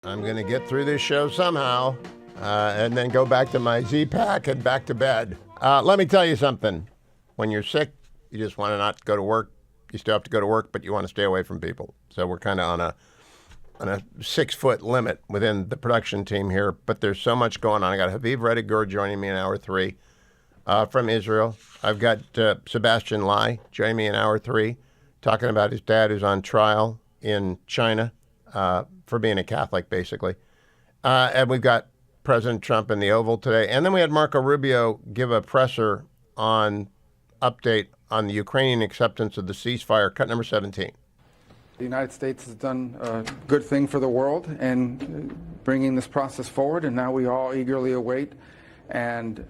I'm going to get through this show somehow and then go back to my Z-Pack and back to bed. Let me tell you something. When you're sick, you just want to not go to work. You still have to go to work, but you want to stay away from people. So we're kind of on a 6-foot limit within the production team here. But there's so much going on. I got Haviv Rettig Gur joining me in hour 3 from Israel. I've got Sebastian Lai joining me in hour 3, talking about his dad who's on trial in China. For being a Catholic, basically. And we've got President Trump in the Oval today. And then we had Marco Rubio give a presser on update on the Ukrainian acceptance of the ceasefire, cut number 17. The United States has done a good thing for the world in bringing this process forward, and now we all eagerly await the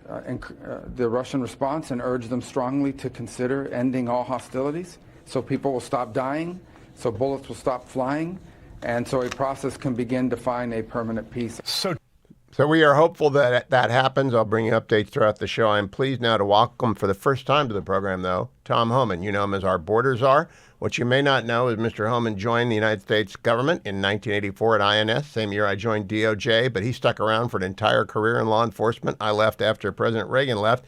Russian response and urge them strongly to consider ending all hostilities so people will stop dying, so bullets will stop flying, and so a process can begin to find a permanent peace. So we are hopeful that that happens. I'll bring you updates throughout the show. I'm pleased now to welcome for the first time to the program, though, Tom Homan. You know him as our border czar. What you may not know is Mr. Homan joined the United States government in 1984 at INS, same year I joined DOJ, but he stuck around for an entire career in law enforcement. I left after President Reagan left.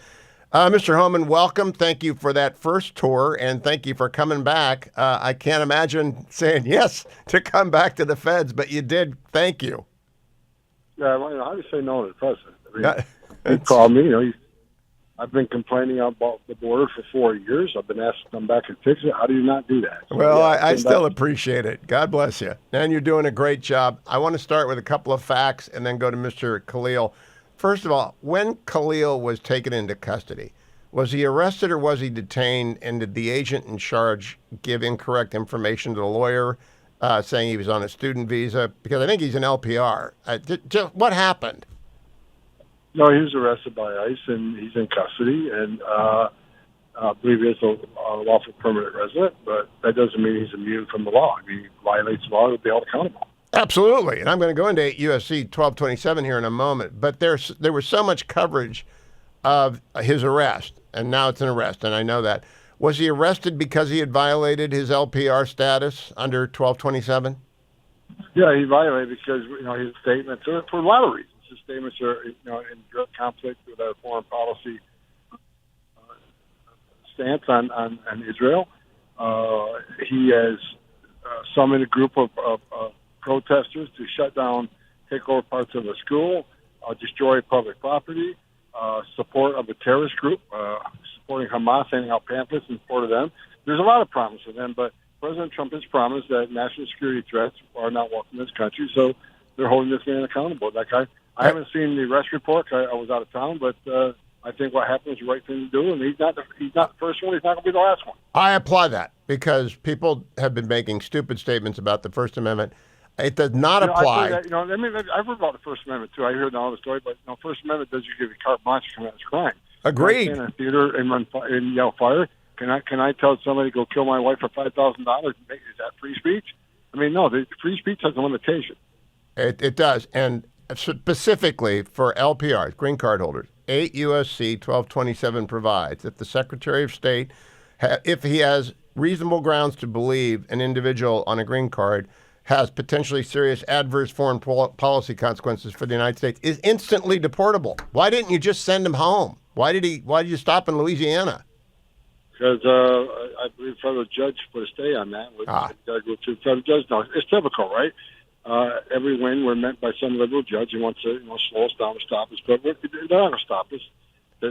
Mr. Homan, welcome. Thank you for that first tour, and thank you for coming back. I can't imagine saying yes to come back to the feds, but you did. Thank you. Yeah, well, how do you say no to the president? I mean, he called me. I've been complaining about the border for 4 years. I've been asked to come back and fix it. How do you not do that? So, well, I still appreciate it. God bless you. And you're doing a great job. I want to start with a couple of facts and then go to Mr. Khalil. First of all, when Khalil was taken into custody, was he arrested or was he detained? And did the agent in charge give incorrect information to the lawyer, saying he was on a student visa? Because I think he's an LPR. What happened? No, he was arrested by ICE and he's in custody. And I believe he is a lawful permanent resident, but that doesn't mean he's immune from the law. I mean, he violates the law, he'll be held accountable. Absolutely. And I'm going to go into 8 U.S.C. 1227 here in a moment. But there was so much coverage of his arrest, and now it's an arrest, and I know that. Was he arrested because he had violated his LPR status under 1227? Yeah, he violated because, his statements, for a lot of reasons. His statements are, in direct conflict with our foreign policy stance on Israel. He has summoned a group of protesters to shut down, take over parts of a school, destroy public property, support of a terrorist group, supporting Hamas, handing out pamphlets in support of them. There's a lot of promise of them, but President Trump has promised that national security threats are not welcome in this country, so they're holding this man accountable. That guy, I haven't seen the arrest report. I was out of town, but I think what happened is the right thing to do, and he's not the first one. He's not going to be the last one. I applaud that because people have been making stupid statements about the First Amendment. It does not apply. I've heard about the First Amendment, too. I heard all the story, but First Amendment does you give you carte blanche to commit this crime. Agreed. Can I stand in a theater and yell fire? Can I tell somebody to go kill my wife for $5,000? Is that free speech? I mean, no, the free speech has a limitation. It does, and specifically for LPRs, green card holders, 8 U.S.C. 1227 provides that the Secretary of State, if he has reasonable grounds to believe an individual on a green card has potentially serious adverse foreign policy consequences for the United States, is instantly deportable. Why didn't you just send him home? Why did you stop in Louisiana? Because I believe federal judge put a stay on that. Got to go to federal judge. No, it's typical, right? Every win we're met by some liberal judge who wants to slow us down, stop us, but they're not going to stop us. The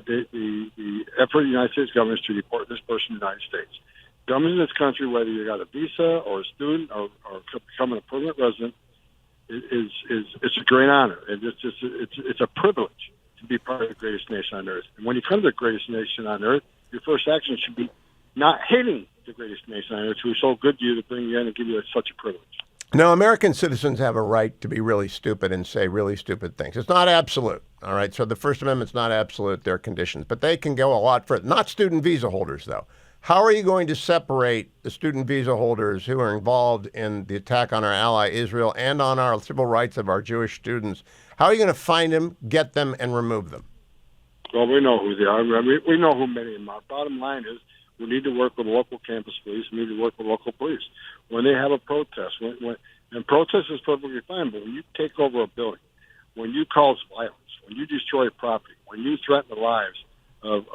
effort of the United States government is to deport this person to the United States. Government in this country, whether you got a visa or a student or becoming a permanent resident, it's a great honor, and it's a privilege to be part of the greatest nation on earth. And when you come to the greatest nation on earth, your first action should be not hating the greatest nation on earth, who is so good to you to bring you in and give you such a privilege. No, American citizens have a right to be really stupid and say really stupid things. It's not absolute, all right? So the First Amendment's not absolute. There are conditions, but they can go a lot further. Not student visa holders, though. How are you going to separate the student visa holders who are involved in the attack on our ally Israel and on our civil rights of our Jewish students? How are you going to find them, get them, and remove them? Well, we know who they are. I mean, we know who many of them are. Bottom line is we need to work with local campus police. We need to work with local police. When they have a protest, when And protest is perfectly fine, but when you take over a building, when you cause violence, when you destroy property, when you threaten the lives of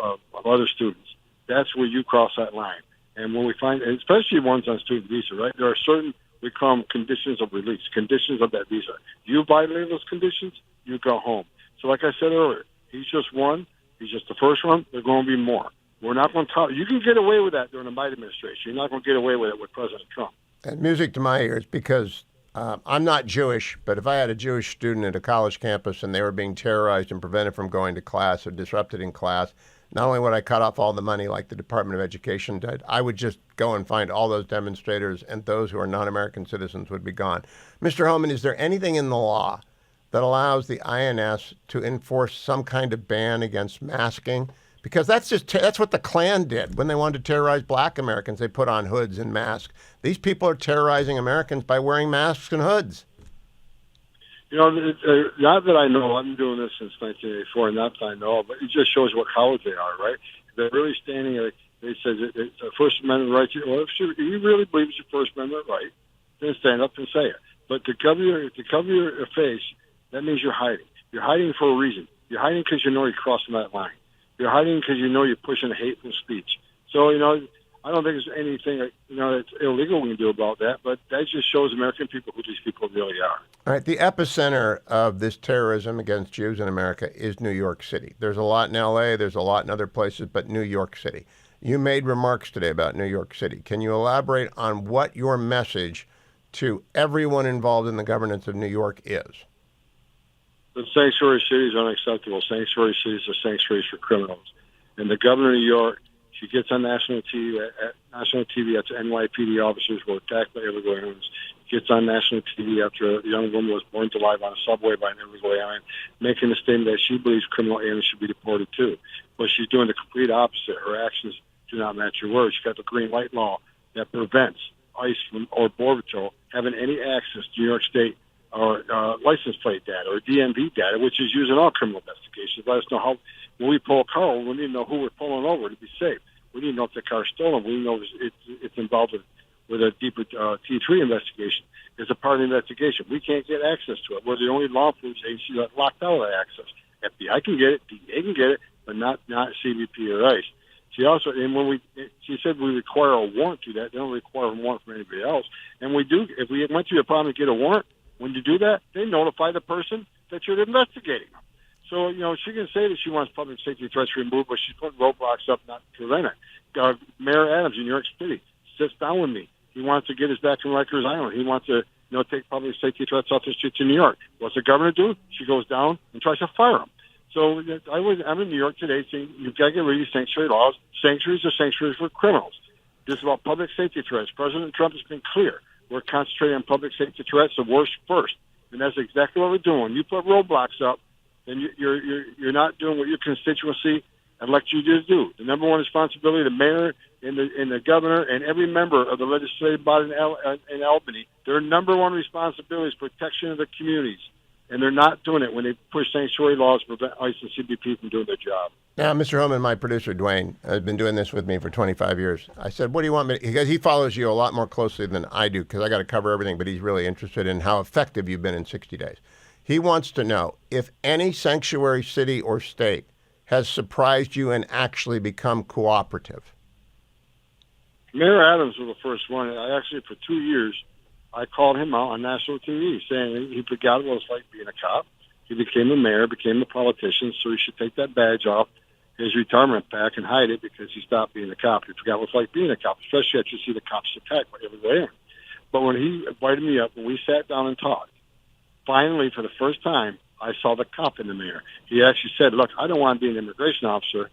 other students, that's where you cross that line. And when we find, and especially ones on student visa, right, there are certain, we call them conditions of release, conditions of that visa. You violate those conditions, you go home. So like I said earlier, he's just one. He's just the first one. There are going to be more. We're not going to talk. You can get away with that during the Biden administration. You're not going to get away with it with President Trump. And music to my ears, because I'm not Jewish, but if I had a Jewish student at a college campus and they were being terrorized and prevented from going to class or disrupted in class, not only would I cut off all the money like the Department of Education did, I would just go and find all those demonstrators, and those who are non-American citizens would be gone. Mr. Homan, is there anything in the law that allows the INS to enforce some kind of ban against masking? Because that's what the Klan did when they wanted to terrorize black Americans. They put on hoods and masks. These people are terrorizing Americans by wearing masks and hoods. You know, not that I know. I've been doing this since 1984, not that I know, but it just shows what cowards they are, right? They're really standing there. They said it's a First Amendment right. Well, if you really believe it's your First Amendment right, then stand up and say it. But to cover your face, that means you're hiding. You're hiding for a reason. You're hiding because you know you're crossing that line. You're hiding because you know you're pushing hateful speech. So, you know, I don't think there's anything, you know, that's illegal we can do about that, but that just shows American people who these people really are. All right, the epicenter of this terrorism against Jews in America is New York City. There's a lot in L.A., there's a lot in other places, but New York City. You made remarks today about New York City. Can you elaborate on what your message to everyone involved in the governance of New York is? The sanctuary cities are unacceptable. Sanctuary cities are sanctuaries for criminals. And the governor of New York, she gets on national TV. That's NYPD officers were attacked by illegal aliens. Gets on national TV after a young woman was burned alive on a subway by an illegal alien, making a statement that she believes criminal aliens should be deported too. But she's doing the complete opposite. Her actions do not match her words. She's got the green light law that prevents ICE or Border Patrol having any access to New York State or license plate data or DMV data, which is used in all criminal investigations. Let us know how, when we pull a car, we need to know who we're pulling over to be safe. We need to know if the car's stolen. We need to know if it's involved with a deeper T3 investigation. It's a part of the investigation. We can't get access to it. We're the only law enforcement agency that locked out of that access. FBI can get it, DEA can get it, but not CBP or ICE. She also, and she said we require a warrant to that. They don't require a warrant from anybody else. And we do. If we went to your apartment to get a warrant, when you do that, they notify the person that you're investigating them. So, you know, she can say that she wants public safety threats removed, but she's putting roadblocks up not to prevent it. Mayor Adams in New York City sits down with me. He wants to get us back to Rikers Island. He wants to, you know, take public safety threats off the streets in New York. What's the governor do? She goes down and tries to fire him. So I'm in New York today saying you've got to get rid of these sanctuary laws. Sanctuaries are sanctuaries for criminals. This is about public safety threats. President Trump has been clear. We're concentrating on public safety threats, the worst first. And that's exactly what we're doing. When you put roadblocks up, then you're not doing what your constituency elect you to do. The number one responsibility of the mayor and the governor and every member of the legislative body in Albany, their number one responsibility is protection of the communities. And they're not doing it when they push sanctuary laws to prevent ICE and CBP from doing their job. Now, Mr. Homan, my producer, Dwayne, has been doing this with me for 25 years. I said, what do you want me to, because he follows you a lot more closely than I do, because I got to cover everything, but he's really interested in how effective you've been in 60 days. He wants to know if any sanctuary city or state has surprised you and actually become cooperative. Mayor Adams was the first one. I actually, for 2 years, I called him out on national TV saying he forgot what it was like being a cop. He became a mayor, became a politician, so he should take that badge off his retirement pack and hide it because he stopped being a cop. He forgot what it's like being a cop, especially after you see the cops attacked by everywhere. But when he invited me up, when we sat down and talked, finally, for the first time, I saw the cop in the mayor. He actually said, look, I don't want to be an immigration officer,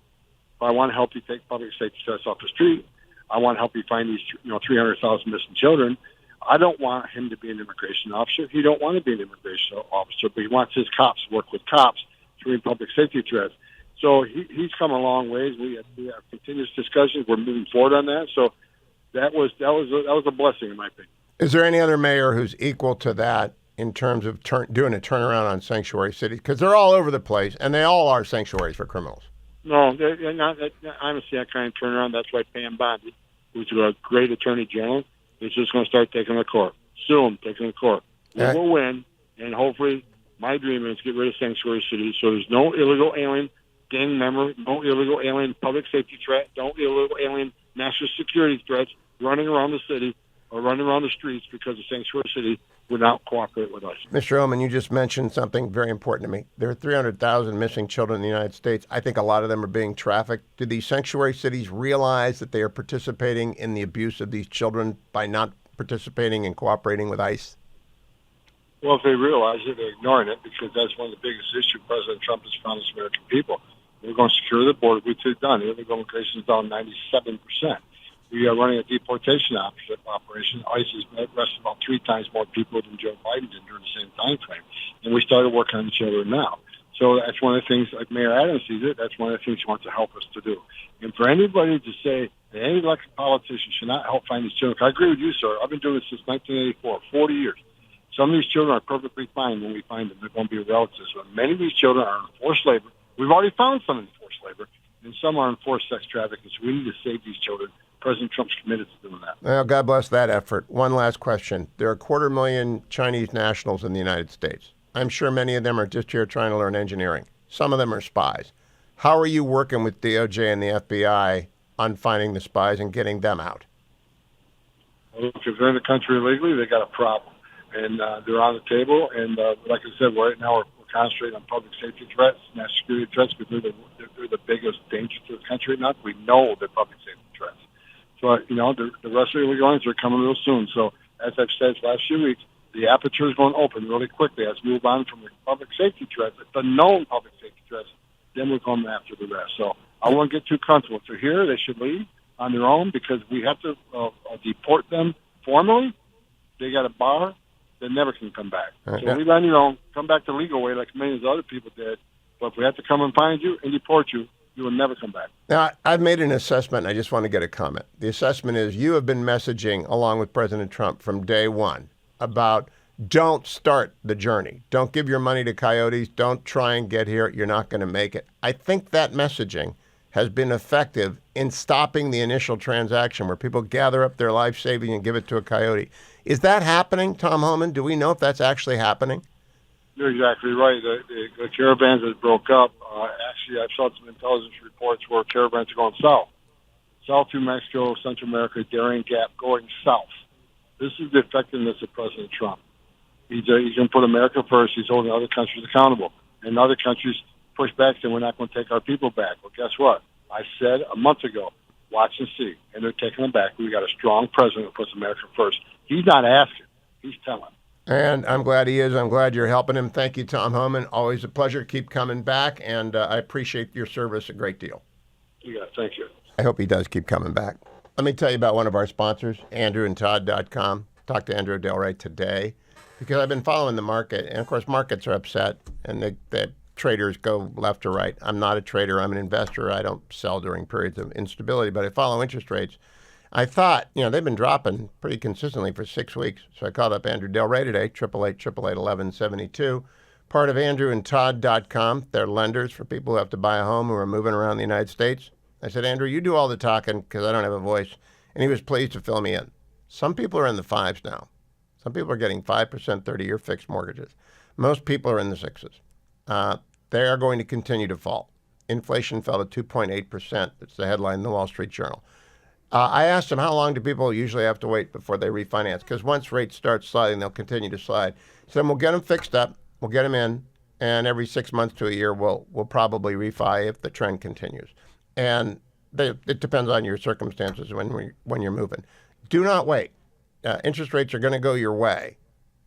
but I want to help you take public safety threats off the street. I want to help you find these 300,000 missing children. I don't want him to be an immigration officer. He don't want to be an immigration officer, but he wants his cops to work with cops to bring public safety threats. So he's come a long ways. We have continuous discussions. We're moving forward on that. So that was a blessing in my opinion. Is there any other mayor who's equal to that in terms of doing a turnaround on sanctuary cities? Because they're all over the place, and they all are sanctuaries for criminals. No, they're not. I don't see that kind of turnaround. That's why Pam Bondi, who's a great attorney general, is just going to start taking the court. Sue them, take them to court. We will win, and hopefully my dream is to get rid of sanctuary cities so there's no illegal alien gang member, no illegal alien public safety threat, no illegal alien national security threats running around the city or running around the streets because the sanctuary city would not cooperate with us. Mr. Homan, you just mentioned something very important to me. There are 300,000 missing children in the United States. I think a lot of them are being trafficked. Do these sanctuary cities realize that they are participating in the abuse of these children by not participating and cooperating with ICE? Well, if they realize it, they're ignoring it because that's one of the biggest issues President Trump has promised American people. We're going to secure the border, which we've done. Illegal immigration is down 97%. We are running a deportation operation. ICE has arrested about 3 times more people than Joe Biden did during the same time frame. And we started working on the children now. So that's one of the things, like Mayor Adams sees it, that's one of the things he wants to help us to do. And for anybody to say that any elected politician should not help find these children, I agree with you, sir. I've been doing this since 1984, 40 years. Some of these children are perfectly fine when we find them. They're going to be relatives. But many of these children are in forced labor. We've already found some in forced labor, and some are in forced sex trafficking. So we need to save these children. President Trump's committed to doing that. Well, God bless that effort. One last question. There are 250,000 Chinese nationals in the United States. I'm sure many of them are just here trying to learn engineering. Some of them are spies. How are you working with DOJ and the FBI on finding the spies and getting them out? Well, if they're in the country illegally, they got a problem. And they're on the table. And like I said, right now we're concentrating on public safety threats, national security threats, because they're the biggest danger to the country. Not we know they're public safety threats. So, the rest of the illegal aliens are coming real soon. So, as I've said the last few weeks, the aperture is going to open really quickly as we move on from the public safety threats, the known public safety threats, then we'll come after the rest. So, I won't get too comfortable. If they're here, they should leave on their own because we have to deport them formally. They got a bar. They never can come back. So leave on your own. Come back the legal way like millions of other people did. But if we have to come and find you and deport you, you will never come back. Now, I've made an assessment. I just want to get a comment. The assessment is you have been messaging, along with President Trump, from day one about don't start the journey. Don't give your money to coyotes. Don't try and get here. You're not going to make it. I think that messaging has been effective in stopping the initial transaction where people gather up their life savings and give it to a coyote. Is that happening, Tom Homan? Do we know if that's actually happening? You're exactly right. The caravans that broke up, actually, I've saw some intelligence reports where caravans are going south through Mexico, Central America, Darien Gap, going south. This is the effectiveness of President Trump. He's going to put America first. He's holding other countries accountable. And other countries push back, saying we're not going to take our people back. Well, guess what? I said a month ago, watch and see. And they're taking them back. We got a strong president who puts America first. He's not asking. He's telling. And I'm glad he is. I'm glad you're helping him. Thank you, Tom Homan. Always a pleasure. Keep coming back, and I appreciate your service a great deal. Yeah, thank you. I hope he does keep coming back. Let me tell you about one of our sponsors, AndrewandTodd.com. Talked to Andrew Del Rey today because I've been following the market, and of course markets are upset, and the traders go left or right. I'm not a trader. I'm an investor. I don't sell during periods of instability, but I follow interest rates. I thought, they've been dropping pretty consistently for 6 weeks. So I called up Andrew Del Rey today, 888-888-1172, part of AndrewandTodd.com. They're lenders for people who have to buy a home who are moving around the United States. I said, Andrew, you do all the talking because I don't have a voice. And he was pleased to fill me in. Some people are in the 5s now. Some people are getting 5% 30-year fixed mortgages. Most people are in the 6s. They are going to continue to fall. Inflation fell to 2.8%. That's the headline in the Wall Street Journal. I asked him, how long do people usually have to wait before they refinance? Because once rates start sliding, they'll continue to slide. So we'll get them fixed up, we'll get them in, and every 6 months to a year, we'll probably refi if the trend continues. And it depends on your circumstances when you're moving. Do not wait. Interest rates are going to go your way,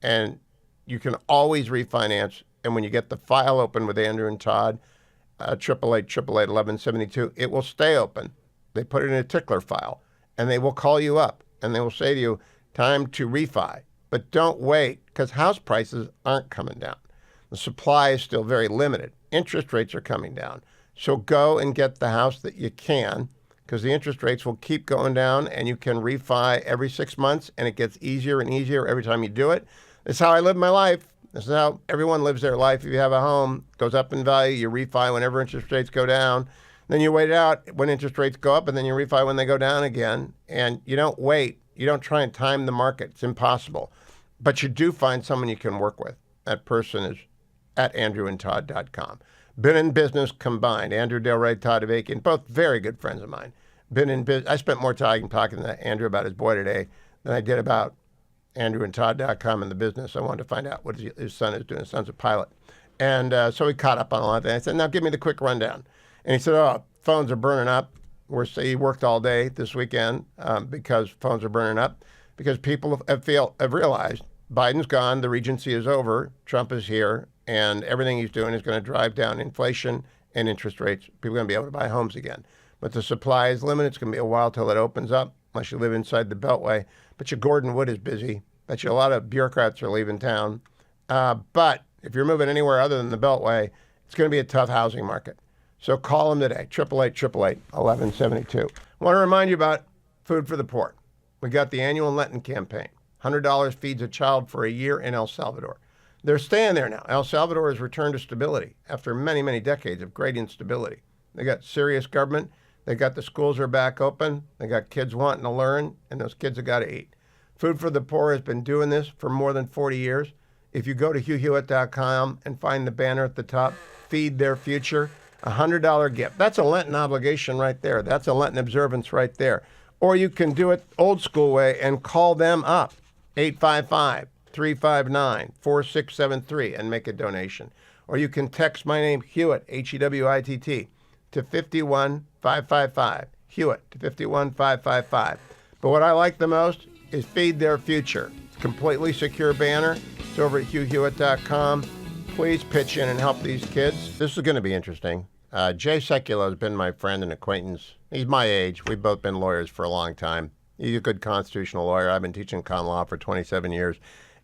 and you can always refinance. And when you get the file open with Andrew and Todd, 888-888-1172, it will stay open. They put it in a tickler file, and they will call you up, and they will say to you, time to refi. But don't wait, because house prices aren't coming down. The supply is still very limited. Interest rates are coming down. So go and get the house that you can, because the interest rates will keep going down, and you can refi every 6 months, and it gets easier and easier every time you do it. This is how I live my life. This is how everyone lives their life. If you have a home, it goes up in value, you refi whenever interest rates go down. Then you wait it out when interest rates go up, and then you refi when they go down again. And you don't wait. You don't try and time the market. It's impossible. but you do find someone you can work with. That person is at andrewandtodd.com. Been in business combined. Andrew Del Rey, Todd Avakian, both very good friends of mine. Been in business. I spent more time talking to Andrew about his boy today than I did about andrewandtodd.com and the business. I wanted to find out what his son is doing. His son's a pilot. And so we caught up on a lot of that. I said, now give me the quick rundown. And he said, oh, phones are burning up. He worked all day this weekend because phones are burning up, because people have realized Biden's gone, the regency is over, Trump is here, and everything he's doing is going to drive down inflation and interest rates. People are going to be able to buy homes again. But the supply is limited. It's going to be a while till it opens up, unless you live inside the Beltway. But your Gordon Wood is busy. Bet you a lot of bureaucrats are leaving town. But if you're moving anywhere other than the Beltway, it's going to be a tough housing market. So call them today, 888-888-1172. I want to remind you about Food for the Poor. We got the annual Lenten campaign. $100 feeds a child for a year in El Salvador. They're staying there now. El Salvador has returned to stability after many, many decades of great instability. They got serious government. They got the schools are back open. They got kids wanting to learn, and those kids have got to eat. Food for the Poor has been doing this for more than 40 years. If you go to HughHewitt.com and find the banner at the top, Feed Their Future, $100 gift. That's a Lenten obligation right there. That's a Lenten observance right there. Or you can do it old school way and call them up, 855-359-4673, and make a donation. Or you can text my name, Hewitt, Hewitt, to 51555, Hewitt to 51555. But what I like the most is Feed Their Future. It's a completely secure banner. It's over at HughHewitt.com. Please pitch in and help these kids. This is going to be interesting. Jay Sekulow has been my friend and acquaintance. He's my age. We've both been lawyers for a long time. He's a good constitutional lawyer. I've been teaching common law for 27 years.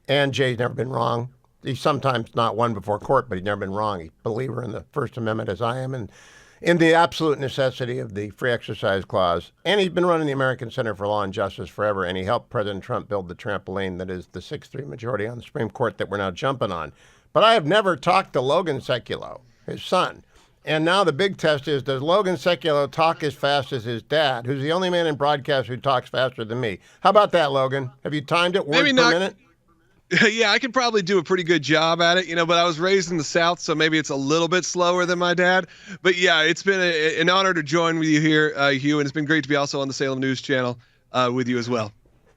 And Jay's never been wrong. He's sometimes not won before court, but he's never been wrong. He's a believer in the First Amendment, as I am, and in the absolute necessity of the Free Exercise Clause. And he's been running the American Center for Law and Justice forever, and he helped President Trump build the trampoline that is the 6-3 majority on the Supreme Court that we're now jumping on. But I have never talked to Logan Sekulow, his son. And now the big test is, does Logan Sekulow talk as fast as his dad, who's the only man in broadcast who talks faster than me? How about that, Logan? Have you timed it word per minute? Yeah, I could probably do a pretty good job at it, but I was raised in the South, so maybe it's a little bit slower than my dad. But yeah, it's been an honor to join with you here, Hugh, and it's been great to be also on the Salem News Channel with you as well.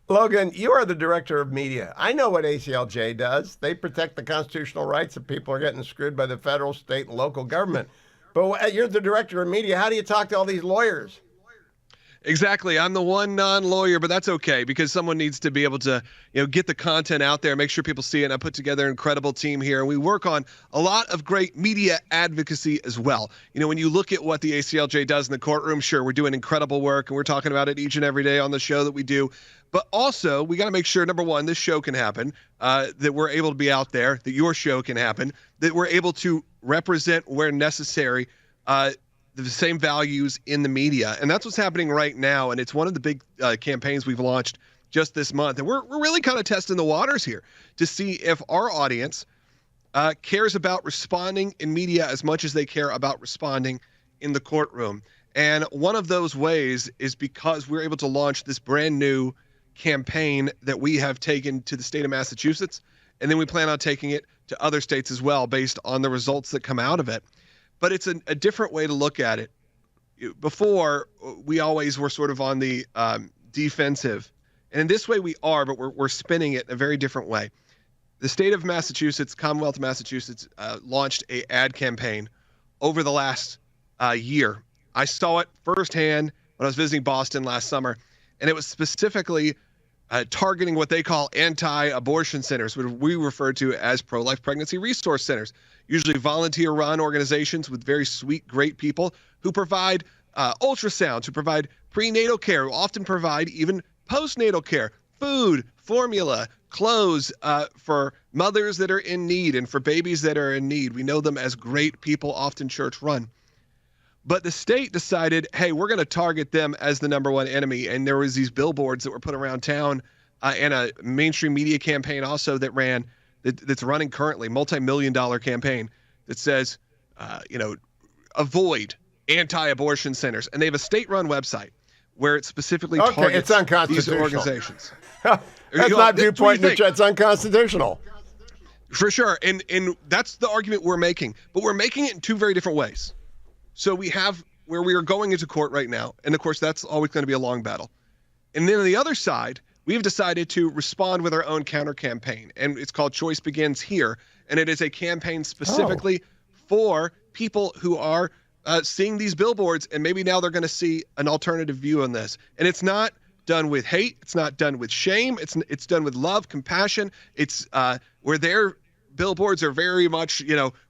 Logan, you are the director of media. I know what ACLJ does. They protect the constitutional rights of people who are getting screwed by the federal, state, and local government. But you're the director of media. How do you talk to all these lawyers? Exactly. I'm the one non-lawyer, but that's okay because someone needs to be able to, get the content out there, make sure people see it. And I put together an incredible team here, and we work on a lot of great media advocacy as well. When you look at what the ACLJ does in the courtroom, sure, we're doing incredible work, and we're talking about it each and every day on the show that we do. But also, we got to make sure, number one, this show can happen, that we're able to be out there, that your show can happen, that we're able to represent where necessary the same values in the media. And that's what's happening right now. And it's one of the big campaigns we've launched just this month. And we're really kind of testing the waters here to see if our audience cares about responding in media as much as they care about responding in the courtroom. And one of those ways is because we're able to launch this brand new campaign that we have taken to the state of Massachusetts. And then we plan on taking it to other states as well based on the results that come out of it. But it's a different way to look at it. Before, we always were sort of on the defensive. And in this way we are, but we're spinning it in a very different way. The state of Massachusetts, Commonwealth of Massachusetts, launched an ad campaign over the last year. I saw it firsthand when I was visiting Boston last summer, and it was specifically targeting what they call anti-abortion centers, which we refer to as pro-life pregnancy resource centers, usually volunteer-run organizations with very sweet, great people who provide ultrasounds, who provide prenatal care, who often provide even postnatal care, food, formula, clothes for mothers that are in need and for babies that are in need. We know them as great people, often church-run. But the state decided, hey, we're going to target them as the number one enemy. And there was these billboards that were put around town and a mainstream media campaign also that ran, that's running currently, multi-million-dollar campaign that says, avoid anti-abortion centers. And they have a state-run website where it specifically targets it's unconstitutional. these organizations. That's not viewpoint neutrality. It's unconstitutional. For sure. And that's the argument we're making. But we're making it in two very different ways. So we have where we are going into court right now. And, of course, that's always going to be a long battle. And then on the other side, we've decided to respond with our own counter campaign. And it's called Choice Begins Here. And it is a campaign specifically for people who are seeing these billboards. And maybe now they're going to see an alternative view on this. And it's not done with hate. It's not done with shame. It's done with love, compassion. It's where their billboards are very much,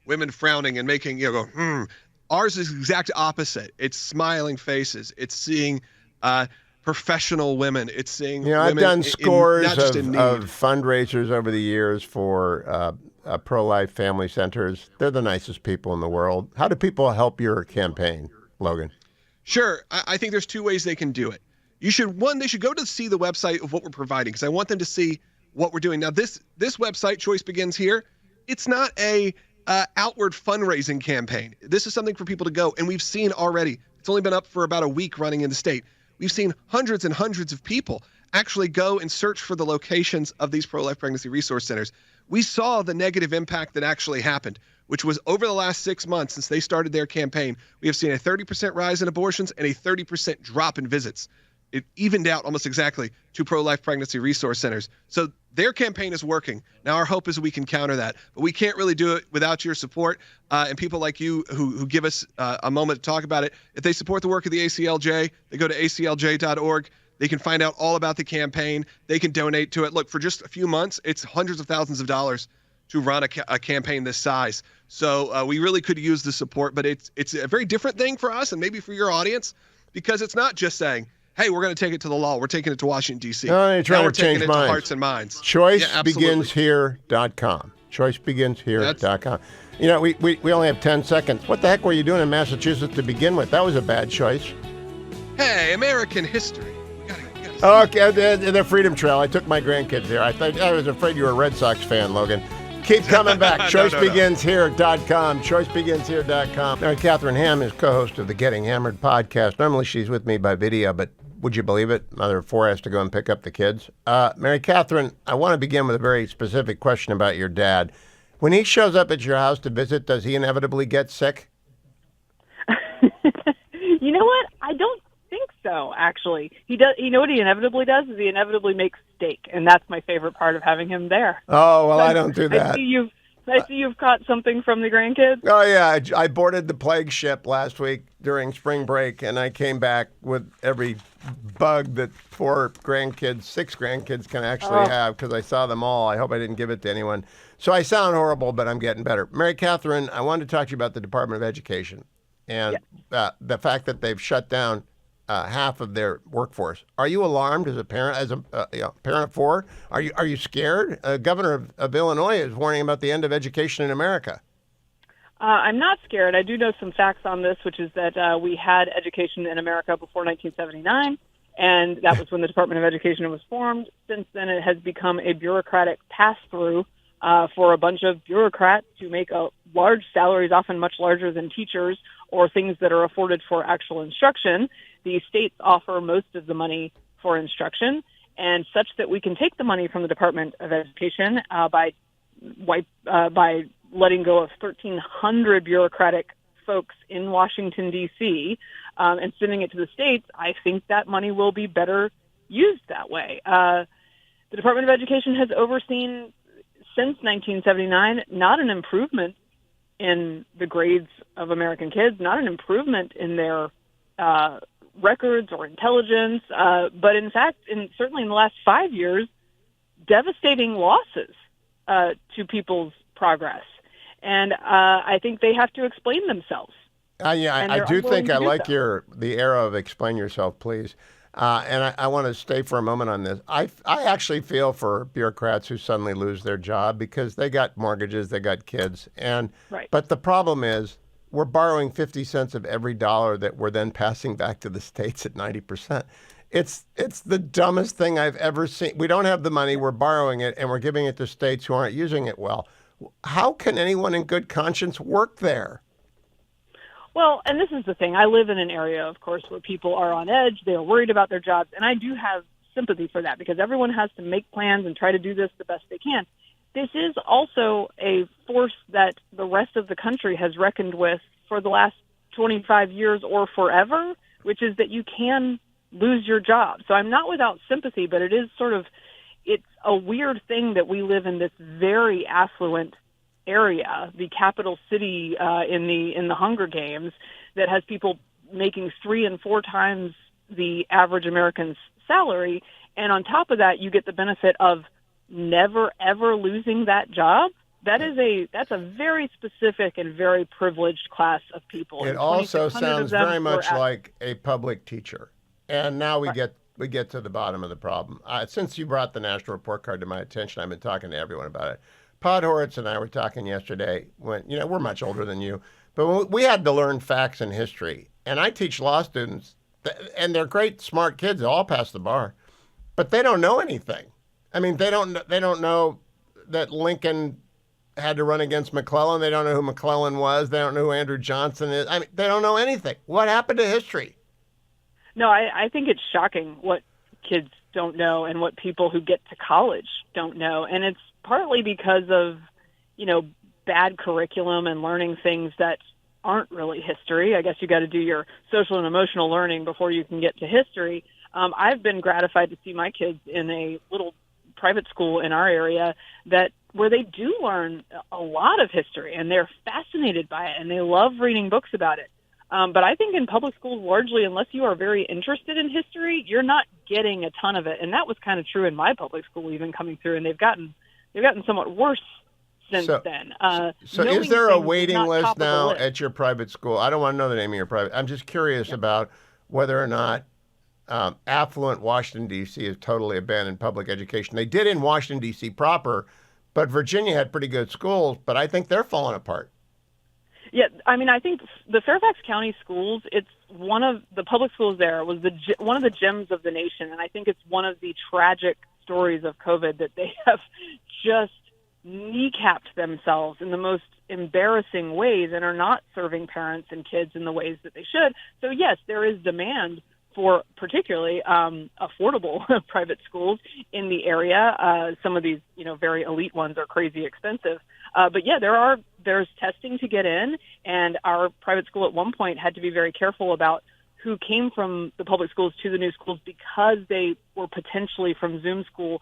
women frowning and making, go, Ours is the exact opposite. It's smiling faces. It's seeing professional women. It's seeing women I've done scores not just in need. of fundraisers over the years for pro-life family centers. They're the nicest people in the world. How do people help your campaign, Logan? Sure. I think there's two ways they can do it. They should go to see the website of what we're providing, because I want them to see what we're doing. Now, this website, Choice Begins Here, it's not a outward fundraising campaign. This is something for people to go, and we've seen already. It's only been up for about a week running in the state. We've seen hundreds and hundreds of people actually go and search for the locations of these pro-life pregnancy resource centers. We saw the negative impact that actually happened, which was over the last 6 months since they started their campaign. We have seen a 30% rise in abortions and a 30% drop in visits. It evened out almost exactly to pro-life pregnancy resource centers. So their campaign is working. Now our hope is we can counter that, but we can't really do it without your support and people like you who give us a moment to talk about it. If they support the work of the ACLJ, they go to aclj.org. They can find out all about the campaign. They can donate to it. Look, for just a few months, it's hundreds of thousands of dollars to run a campaign this size. So we really could use the support, but it's a very different thing for us and maybe for your audience, because it's not just saying, hey, we're going to take it to the law. We're taking it to Washington, D.C. No, you're trying now we're to change taking it minds. to hearts and minds. ChoiceBeginsHere.com. ChoiceBeginsHere.com. We only have 10 seconds. What the heck were you doing in Massachusetts to begin with? That was a bad choice. Hey, American history. We gotta Okay, the Freedom Trail. I took my grandkids there. I was afraid you were a Red Sox fan, Logan. Keep coming back. ChoiceBeginsHere.com. ChoiceBeginsHere.com. Mary Katharine Ham is co-host of the Getting Hammered podcast. Normally she's with me by video, but would you believe it? Mother of four has to go and pick up the kids. Mary Katharine, I want to begin with a very specific question about your dad. When he shows up at your house to visit, does he inevitably get sick? You know what? I don't think so, actually. He does. You know what he inevitably does? Is he inevitably makes steak, and that's my favorite part of having him there. Oh, well, I don't do that. I see you've caught something from the grandkids. Oh, yeah. I boarded the plague ship last week during spring break, and I came back with every bug that six grandkids can actually have, because I saw them all. I hope I didn't give it to anyone. So I sound horrible, but I'm getting better. Mary Katharine, I wanted to talk to you about the Department of Education and the fact that they've shut down half of their workforce. Are you alarmed as a parent, parent of four? Are you scared? Governor of Illinois is warning about the end of education in America. I'm not scared. I do know some facts on this, which is that we had education in America before 1979, and that was when the Department of Education was formed. Since then, it has become a bureaucratic pass-through for a bunch of bureaucrats to make large salaries, often much larger than teachers, or things that are afforded for actual instruction. The states offer most of the money for instruction, and such that we can take the money from the Department of Education by letting go of 1,300 bureaucratic folks in Washington, D.C., and sending it to the states. I think that money will be better used that way. The Department of Education has overseen, since 1979, not an improvement in the grades of American kids, not an improvement in their records or intelligence, but in fact, certainly in the last 5 years, devastating losses to people's progress. And I think they have to explain themselves. I do think I like the era of explain yourself, please. And I want to stay for a moment on this. I actually feel for bureaucrats who suddenly lose their job because they got mortgages, they got kids. But the problem is we're borrowing 50 cents of every dollar that we're then passing back to the states at 90%. It's the dumbest thing I've ever seen. We don't have the money, we're borrowing it, and we're giving it to states who aren't using it well. How can anyone in good conscience work there? Well, and this is the thing. I live in an area, of course, where people are on edge. They're worried about their jobs. And I do have sympathy for that because everyone has to make plans and try to do this the best they can. This is also a force that the rest of the country has reckoned with for the last 25 years or forever, which is that you can lose your job. So I'm not without sympathy, but it is it's a weird thing that we live in this very affluent area, the capital city in the Hunger Games, that has people making 3 and 4 times the average American's salary. And on top of that, you get the benefit of never, ever losing that job. That's a very specific and very privileged class of people. It also sounds very much like a public teacher. And now we get to the bottom of the problem. Since you brought the National Report Card to my attention, I've been talking to everyone about it. Podhoretz and I were talking yesterday when, we're much older than you, but we had to learn facts and history. And I teach law students, and they're great, smart kids. They all pass the bar, but they don't know anything. I mean, they don't know that Lincoln had to run against McClellan. They don't know who McClellan was. They don't know who Andrew Johnson is. I mean, they don't know anything. What happened to history? No, I think it's shocking what kids don't know and what people who get to college don't know. And it's partly because of, bad curriculum and learning things that aren't really history. I guess you got to do your social and emotional learning before you can get to history. I've been gratified to see my kids in a little private school in our area where they do learn a lot of history and they're fascinated by it and they love reading books about it. But I think in public schools, largely, unless you are very interested in history, you're not getting a ton of it. And that was kind of true in my public school, even coming through. And they've gotten somewhat worse since then. So is there a waiting list now at your private school? I don't want to know the name of your private. I'm just curious about whether or not affluent Washington, D.C. has totally abandoned public education. They did in Washington, D.C. proper, but Virginia had pretty good schools, but I think they're falling apart. Yeah, I mean, I think the Fairfax County schools, it's one of the public schools there was one of the gems of the nation. And I think it's one of the tragic stories of COVID that they have just kneecapped themselves in the most embarrassing ways and are not serving parents and kids in the ways that they should. So, yes, there is demand for particularly affordable private schools in the area. Some of these, very elite ones are crazy expensive. But yeah, there's testing to get in, and our private school at one point had to be very careful about who came from the public schools to the new schools because they were potentially from Zoom school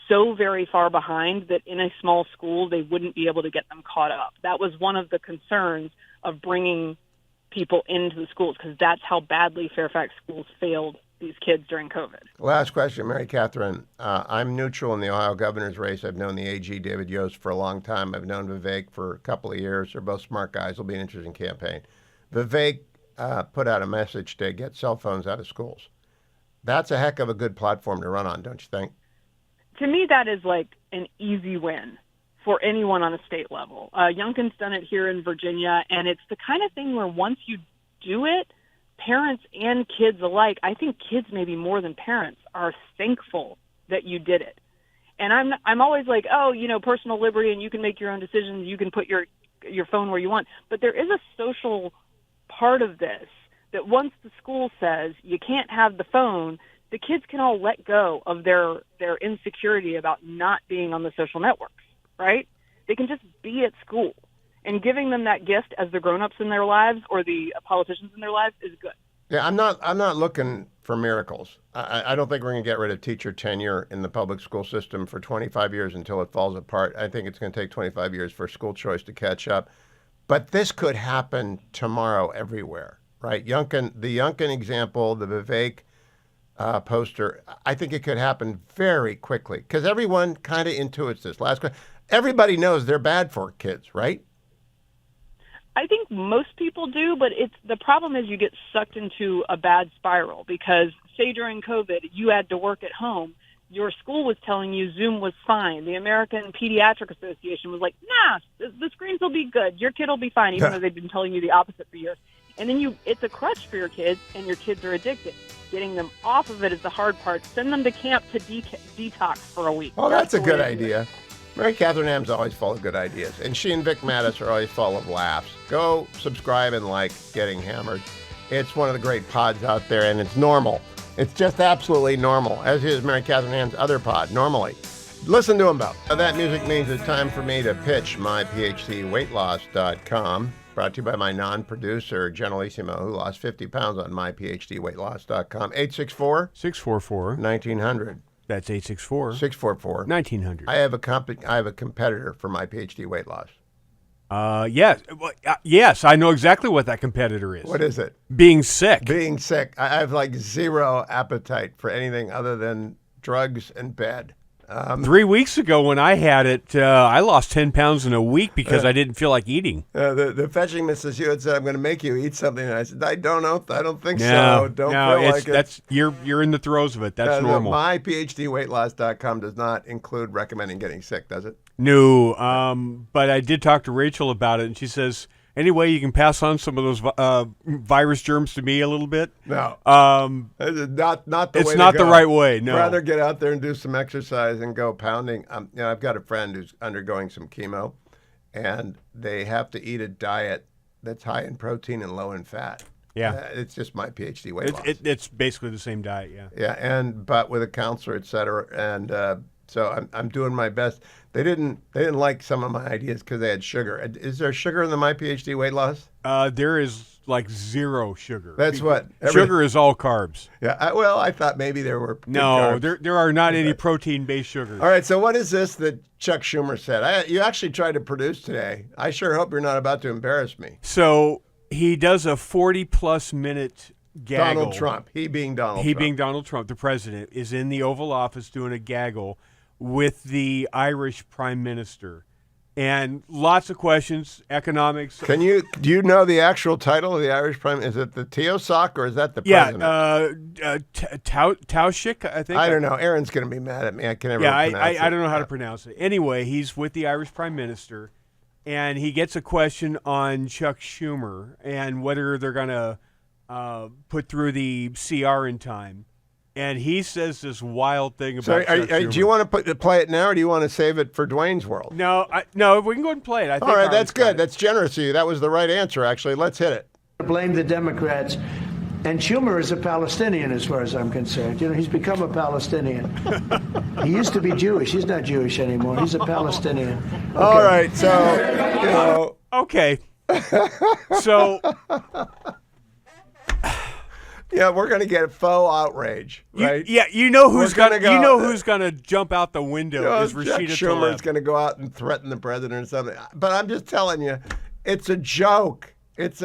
so very far behind that in a small school they wouldn't be able to get them caught up. That was one of the concerns of bringing people into the schools because that's how badly Fairfax schools failed these kids during COVID. Last question, Mary Katharine. I'm neutral in the Ohio governor's race. I've known the AG, David Yost, for a long time. I've known Vivek for a couple of years. They're both smart guys. It'll be an interesting campaign. Vivek put out a message to get cell phones out of schools. That's a heck of a good platform to run on, don't you think? To me, that is like an easy win for anyone on a state level. Youngkin's done it here in Virginia, and it's the kind of thing where once you do it, parents and kids alike, I think kids maybe more than parents, are thankful that you did it. And I'm always like, personal liberty and you can make your own decisions, you can put your phone where you want. But there is a social part of this that once the school says you can't have the phone, the kids can all let go of their insecurity about not being on the social networks, right? They can just be at school. And giving them that gift as the grown-ups in their lives or the politicians in their lives is good. Yeah, I'm not looking for miracles. I don't think we're going to get rid of teacher tenure in the public school system for 25 years until it falls apart. I think it's going to take 25 years for school choice to catch up. But this could happen tomorrow everywhere, right? The Youngkin example, the Vivek poster, I think it could happen very quickly because everyone kind of intuits this. Last question. Everybody knows they're bad for kids, right? I think most people do, but the problem is you get sucked into a bad spiral because, say, during COVID, you had to work at home. Your school was telling you Zoom was fine. The American Pediatric Association was like, nah, the screens will be good. Your kid will be fine, even though they've been telling you the opposite for years. And then it's a crutch for your kids, and your kids are addicted. Getting them off of it is the hard part. Send them to camp to detox for a week. Oh, that's a good idea. Mary Katharine Ham's always full of good ideas, and she and Vic Mattis are always full of laughs. Go subscribe and like Getting Hammered. It's one of the great pods out there, and it's normal. It's just absolutely normal, as is Mary Katharine Ham's other pod, normally. Listen to them both. That music means it's time for me to pitch my PhDweightLoss.com, brought to you by my non-producer, Generalissimo, who lost 50 pounds on myPhDweightLoss.com. 864-644-1900. That's 864-644-1900. I have a competitor for my PhD weight loss. Yes. Yes, I know exactly what that competitor is. What is it? Being sick. Being sick. I have like zero appetite for anything other than drugs and bed. 3 weeks ago when I had it, I lost 10 pounds in a week because I didn't feel like eating. The fetching Mrs. Hewitt said, I'm going to make you eat something. And I said, I don't think so. Don't feel like it. You're in the throes of it. That's normal. My PhDweightLoss.com does not include recommending getting sick, does it? No, but I did talk to Rachel about it, and she says, anyway, you can pass on some of those virus germs to me a little bit. No, not the way. It's not the right way. No, rather get out there and do some exercise and go pounding. I've got a friend who's undergoing some chemo, and they have to eat a diet that's high in protein and low in fat. Yeah, it's just my PhD weight loss. It's basically the same diet. Yeah. Yeah, but with a counselor, et cetera, and so I'm doing my best. They didn't like some of my ideas because they had sugar. Is there sugar in the My PhD weight loss? There is like zero sugar. That's what sugar is all carbs. Yeah. I thought maybe there were. No, there are not any protein-based sugars. All right. So what is this that Chuck Schumer said? You actually tried to produce today. I sure hope you're not about to embarrass me. So he does a 40-plus minute gaggle. Donald Trump. He being Donald Trump, the president, is in the Oval Office doing a gaggle with the Irish Prime Minister. And lots of questions, economics. Do you know the actual title of the Irish Prime? Is it the Taoiseach or is that the president? Taoiseach, I think. I don't know. Aaron's going to be mad at me. I can never pronounce it. I don't know how to pronounce it. Anyway, he's with the Irish Prime Minister, and he gets a question on Chuck Schumer and whether they're going to put through the CR in time. And he says this wild thing about Chuck Schumer. Do you want to play it now, or do you want to save it for Dwayne's World? No, we can go ahead and play it. I think all right, that's good. That's generous of you. That was the right answer, actually. Let's hit it. Blame the Democrats. And Schumer is a Palestinian, as far as I'm concerned. He's become a Palestinian. He used to be Jewish. He's not Jewish anymore. He's a Palestinian. Okay. All right, so, Okay. So... Yeah, we're going to get faux outrage, right? You know who's gonna jump out the window is Rashida Schumer is going to go out and threaten the president or something. But I'm just telling you, it's a joke. It's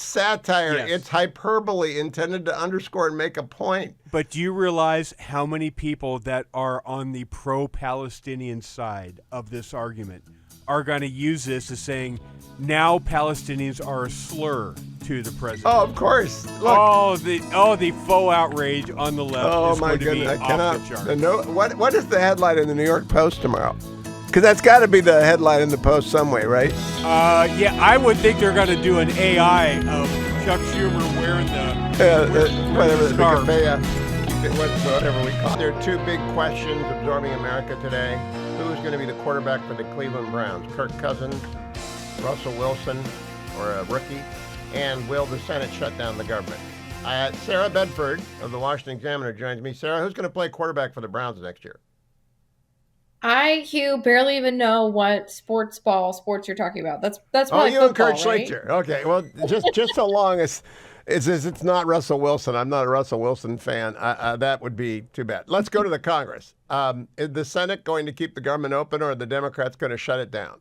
satire. Yes. It's hyperbole intended to underscore and make a point. But do you realize how many people that are on the pro-Palestinian side of this argument are going to use this as saying now Palestinians are a slur to the president? Oh, of course. Look. The faux outrage on the left is going to be off the charts. What is the headline in the New York Post tomorrow? Because that's got to be the headline in the Post some way, right? Yeah, I would think they're going to do an AI of Chuck Schumer wearing the scarf. Whatever we call it. There are two big questions absorbing America today. Who is going to be the quarterback for the Cleveland Browns? Kirk Cousins, Russell Wilson, or a rookie? And will the Senate shut down the government? Sarah Bedford of the Washington Examiner joins me. Sarah, who's going to play quarterback for the Browns next year? Hugh, barely even know what sports you're talking about. That's probably you football, and Kurt Schlichter. Okay, well, just so long as it's not Russell Wilson. I'm not a Russell Wilson fan. That would be too bad. Let's go to the Congress. Is the Senate going to keep the government open, or are the Democrats going to shut it down?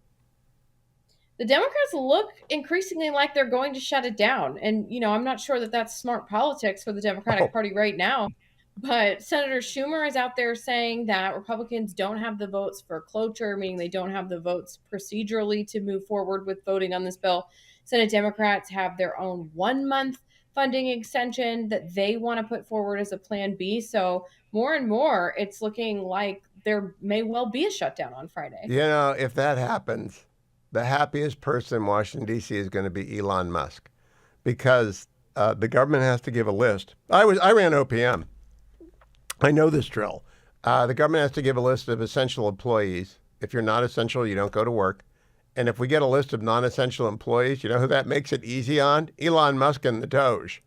The Democrats look increasingly like they're going to shut it down. And, I'm not sure that that's smart politics for the Democratic Party right now. But Senator Schumer is out there saying that Republicans don't have the votes for cloture, meaning they don't have the votes procedurally to move forward with voting on this bill. Senate Democrats have their own 1-month funding extension that they want to put forward as a plan B. So more and more, it's looking like there may well be a shutdown on Friday. If that happens, the happiest person in Washington, D.C. is going to be Elon Musk, because the government has to give a list. I ran OPM. I know this drill. The government has to give a list of essential employees. If you're not essential, you don't go to work. And if we get a list of non-essential employees, you know who that makes it easy on? Elon Musk and the Doge.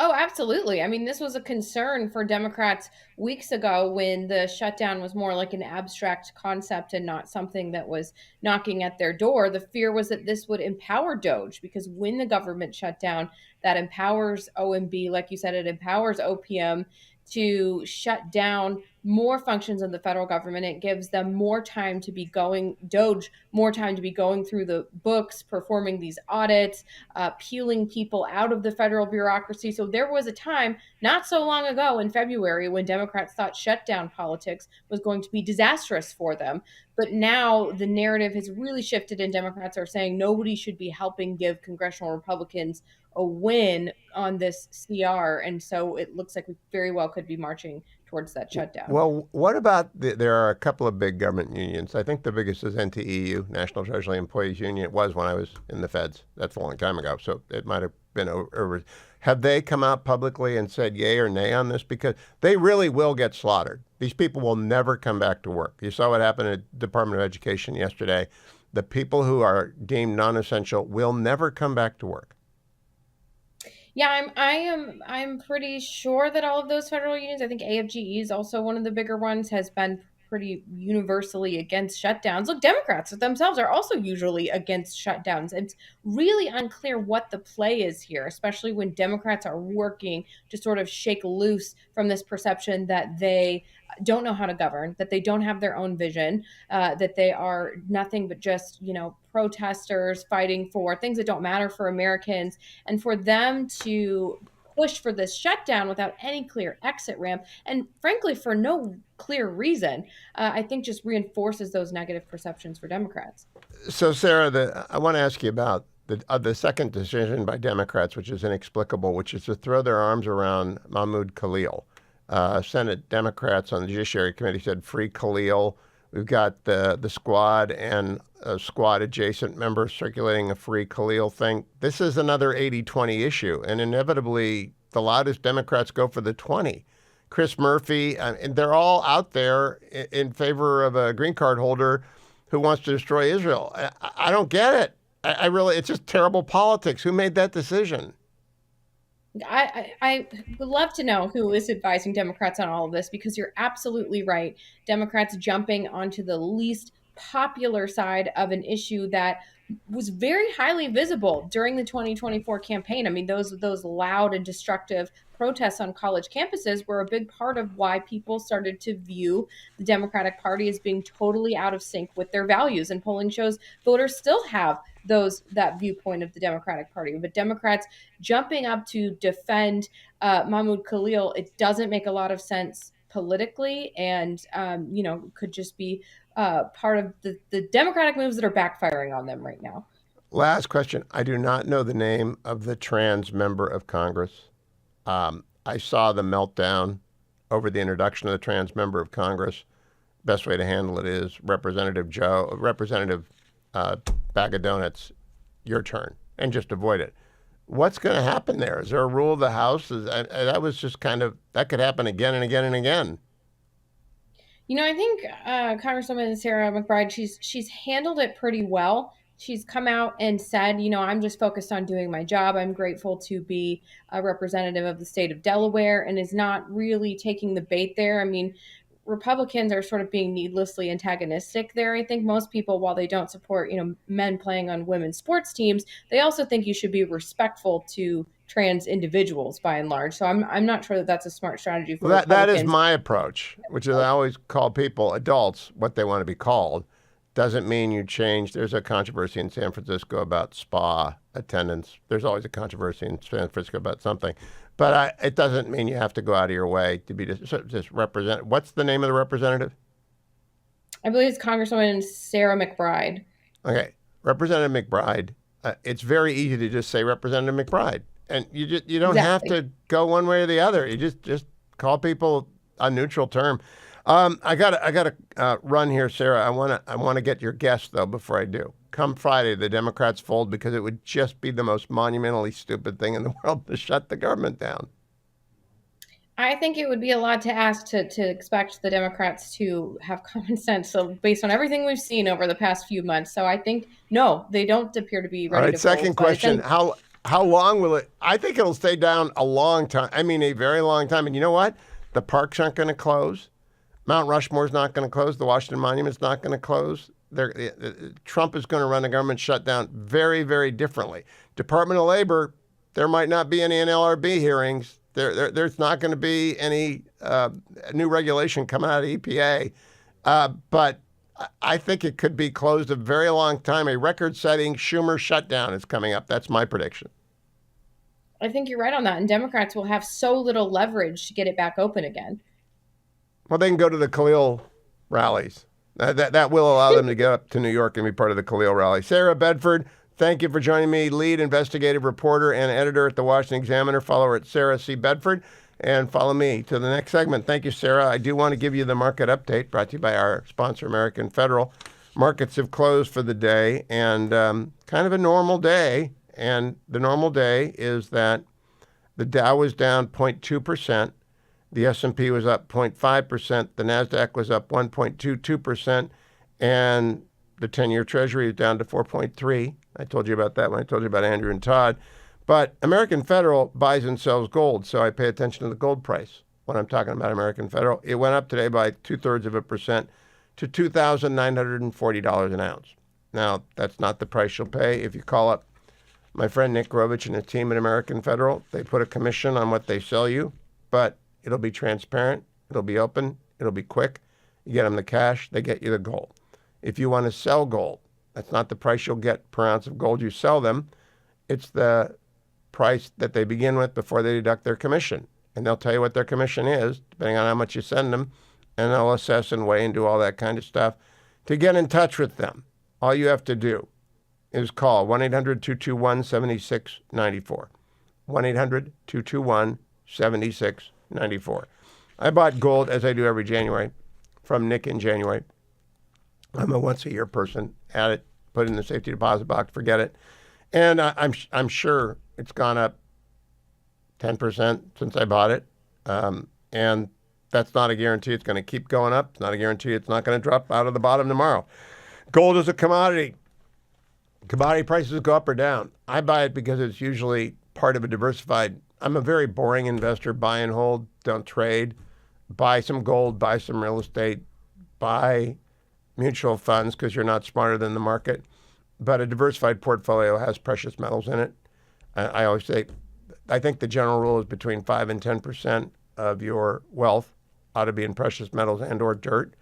Oh, absolutely. I mean, this was a concern for Democrats weeks ago when the shutdown was more like an abstract concept and not something that was knocking at their door. The fear was that this would empower Doge because when the government shut down, that empowers OMB, like you said, it empowers OPM to shut down more functions of the federal government. It gives them more time to be going, Doge, more time to be going through the books, performing these audits, peeling people out of the federal bureaucracy. So there was a time not so long ago in February when Democrats thought shutdown politics was going to be disastrous for them. But now the narrative has really shifted, and Democrats are saying nobody should be helping give congressional Republicans a win on this CR. And so it looks like we very well could be marching towards that shutdown. Well, what about there are a couple of big government unions. I think the biggest is NTEU, National Treasury Employees Union. It was when I was in the feds. That's a long time ago, so it might have been over. Have they come out publicly and said yay or nay on this? Because they really will get slaughtered. These people will never come back to work. You saw what happened at Department of Education yesterday. The people who are deemed non-essential will never come back to work. Yeah, I'm pretty sure that all of those federal unions, I think AFGE is also one of the bigger ones, has been pretty universally against shutdowns. Look, Democrats themselves are also usually against shutdowns. It's really unclear what the play is here, especially when Democrats are working to sort of shake loose from this perception that they don't know how to govern, that they don't have their own vision, that they are nothing but just, protesters fighting for things that don't matter for Americans. And for them to push for this shutdown without any clear exit ramp, and frankly, for no clear reason, I think just reinforces those negative perceptions for Democrats. So, Sarah, I want to ask you about the second decision by Democrats, which is inexplicable, which is to throw their arms around Mahmoud Khalil. Senate Democrats on the Judiciary Committee said free Khalil. We've got the squad and a squad adjacent members circulating a free Khalil thing. This is another 80-20 issue, and inevitably the loudest Democrats go for the 20. Chris Murphy, and they're all out there in favor of a green card holder who wants to destroy Israel. I don't get it. I really, it's just terrible politics. Who made that decision? I would love to know who is advising Democrats on all of this, because you're absolutely right. Democrats jumping onto the least popular side of an issue that was very highly visible during the 2024 campaign. I mean, those loud and destructive protests on college campuses were a big part of why people started to view the Democratic Party as being totally out of sync with their values. And polling shows voters still have that viewpoint of the Democratic Party. But Democrats jumping up to defend Mahmoud Khalil, it doesn't make a lot of sense politically, and could just be part of the Democratic moves that are backfiring on them right now. Last question. I do not know the name of the trans member of Congress. I saw the meltdown over the introduction of the trans member of Congress. Best way to handle it is Representative Bag of Donuts, your turn, and just avoid it. What's going to happen there? Is there a rule of the House? That was just that could happen again and again and again. I think Congresswoman Sarah McBride, she's handled it pretty well. She's come out and said, I'm just focused on doing my job. I'm grateful to be a representative of the state of Delaware, and is not really taking the bait there. I mean, Republicans are sort of being needlessly antagonistic there. I think most people, while they don't support, men playing on women's sports teams, they also think you should be respectful to trans individuals by and large. So I'm not sure that that's a smart strategy for Republicans. That is my approach, which is I always call people adults what they want to be called. Doesn't mean you change. There's a controversy in San Francisco about spa attendance. There's always a controversy in San Francisco about something. But it doesn't mean you have to go out of your way to be just represent. What's the name of the representative? I believe it's Congresswoman Sarah McBride. Okay, Representative McBride. It's very easy to just say Representative McBride, and you don't have to go one way or the other. You just call people a neutral term. I gotta run here, Sarah. I wanna get your guess though before I do. Come Friday, the Democrats fold because it would just be the most monumentally stupid thing in the world to shut the government down. I think it would be a lot to ask to expect the Democrats to have common sense. So based on everything we've seen over the past few months, so I think no, they don't appear to be ready. All right. To Second fold, question: How How long will it? I think it'll stay down a long time. I mean, a very long time. And you know what? The parks aren't going to close. Mount Rushmore's not going to close. The Washington Monument's not going to close. Trump is going to run a government shutdown very, very differently. Department of Labor, there might not be any NLRB hearings. There's not going to be any new regulation coming out of EPA. But I think it could be closed a very long time. A record-setting Schumer shutdown is coming up. That's my prediction. I think you're right on that. And Democrats will have so little leverage to get it back open again. Well, they can go to the Khalil rallies. That will allow them to get up to New York and be part of the Khalil rally. Sarah Bedford, thank you for joining me, lead investigative reporter and editor at the Washington Examiner. Follow her at Sarah C. Bedford and follow me to the next segment. Thank you, Sarah. I do want to give you the market update brought to you by our sponsor, American Federal. Markets have closed for the day and kind of a normal day. And the normal day is that the Dow was down 0.2%. The S&P was up 0.5%. The NASDAQ was up 1.22%. And the 10-year Treasury is down to 4.3. I told you about that when I told you about Andrew and Todd. But American Federal buys and sells gold, so I pay attention to the gold price when I'm talking about American Federal. It went up today by 0.2% to $2,940 an ounce. Now, that's not the price you'll pay. If you call up my friend Nick Grovich and his team at American Federal, they put a commission on what they sell you, but it'll be transparent, it'll be open, it'll be quick. You get them the cash, they get you the gold. If you want to sell gold, that's not the price you'll get per ounce of gold you sell them. It's the price that they begin with before they deduct their commission. And they'll tell you what their commission is, depending on how much you send them, and they'll assess and weigh and do all that kind of stuff. To get in touch with them, all you have to do is call 1-800-221-7694. 1-800-221-7694. I bought gold, as I do every January, from Nick in January. I'm a once-a-year person. Add it, put it in the safety deposit box, forget it. And I'm sure it's gone up 10% since I bought it. And that's not a guarantee it's going to keep going up. It's not a guarantee it's not going to drop out of the bottom tomorrow. Gold is a commodity. Commodity prices go up or down. I buy it because it's usually part of a diversified. I'm a very boring investor. Buy and hold, don't trade. Buy some gold, buy some real estate, buy mutual funds because you're not smarter than the market. But a diversified portfolio has precious metals in it. I always say, I think the general rule is between 5 and 10% of your wealth ought to be in precious metals and or dirt,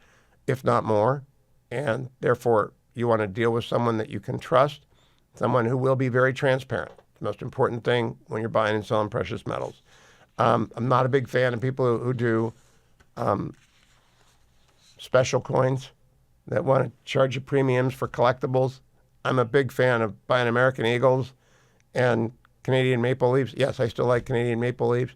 if not more. And therefore, you want to deal with someone that you can trust, someone who will be very transparent. The most important thing when you're buying and selling precious metals. I'm not a big fan of people who do special coins that want to charge you premiums for collectibles. I'm a big fan of buying American Eagles and Canadian Maple Leafs. Yes, I still like Canadian Maple Leafs.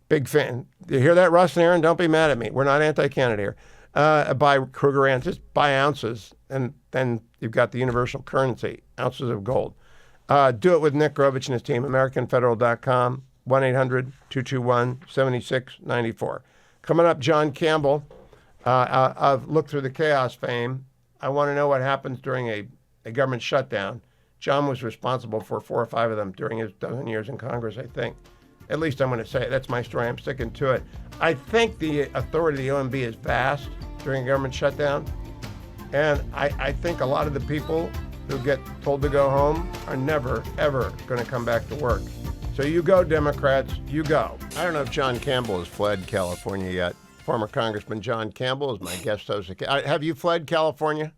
Big fan. You hear that, Russ and Aaron? Don't be mad at me. We're not anti-Canada here. Buy Kruger ounces, buy ounces, and then you've got the universal currency, ounces of gold. Do it with Nick Grovich and his team, AmericanFederal.com, 1-800-221-7694. Coming up, John Campbell of Look Through the Chaos fame. I want to know what happens during a government shutdown. John was responsible for 4 or 5 of them during his dozen years in Congress, I think. At least I'm going to say it. That's my story. I'm sticking to it. I think the authority of the OMB is vast during a government shutdown. And I think a lot of the people who get told to go home are never, ever going to come back to work. So you go, Democrats, you go. I don't know if John Campbell has fled California yet. Former Congressman John Campbell is my guest host. Have you fled California?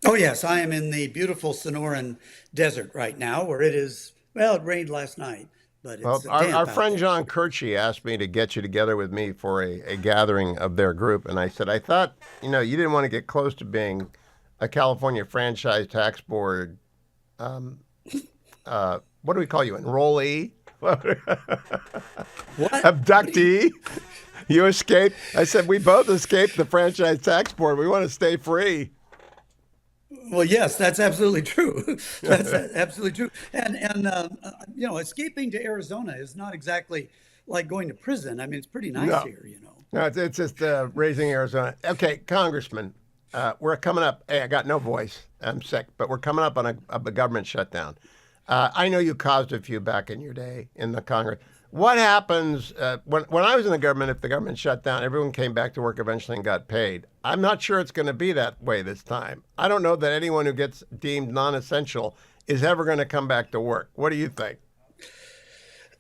Oh, yes. I am in the beautiful Sonoran Desert right now, where it is, well, it rained last night. But it's our friend John Kirchie asked me to get you together with me for a gathering of their group. And I said, I thought, you didn't want to get close to being a California Franchise Tax Board, what do we call you, enrollee? What? Abductee? You escaped? I said, we both escaped the Franchise Tax Board. We want to stay free. Well, yes, that's absolutely true. That's absolutely true. And escaping to Arizona is not exactly like going to prison. I mean, it's pretty nice here, No, it's just raising Arizona. Okay, Congressman, we're coming up. Hey, I got no voice. I'm sick, but we're coming up on a government shutdown. I know you caused a few back in your day in the Congress. What happens when I was in the government? If the government shut down, everyone came back to work eventually and got paid. I'm not sure it's going to be that way this time. I don't know that anyone who gets deemed non-essential is ever going to come back to work. What do you think?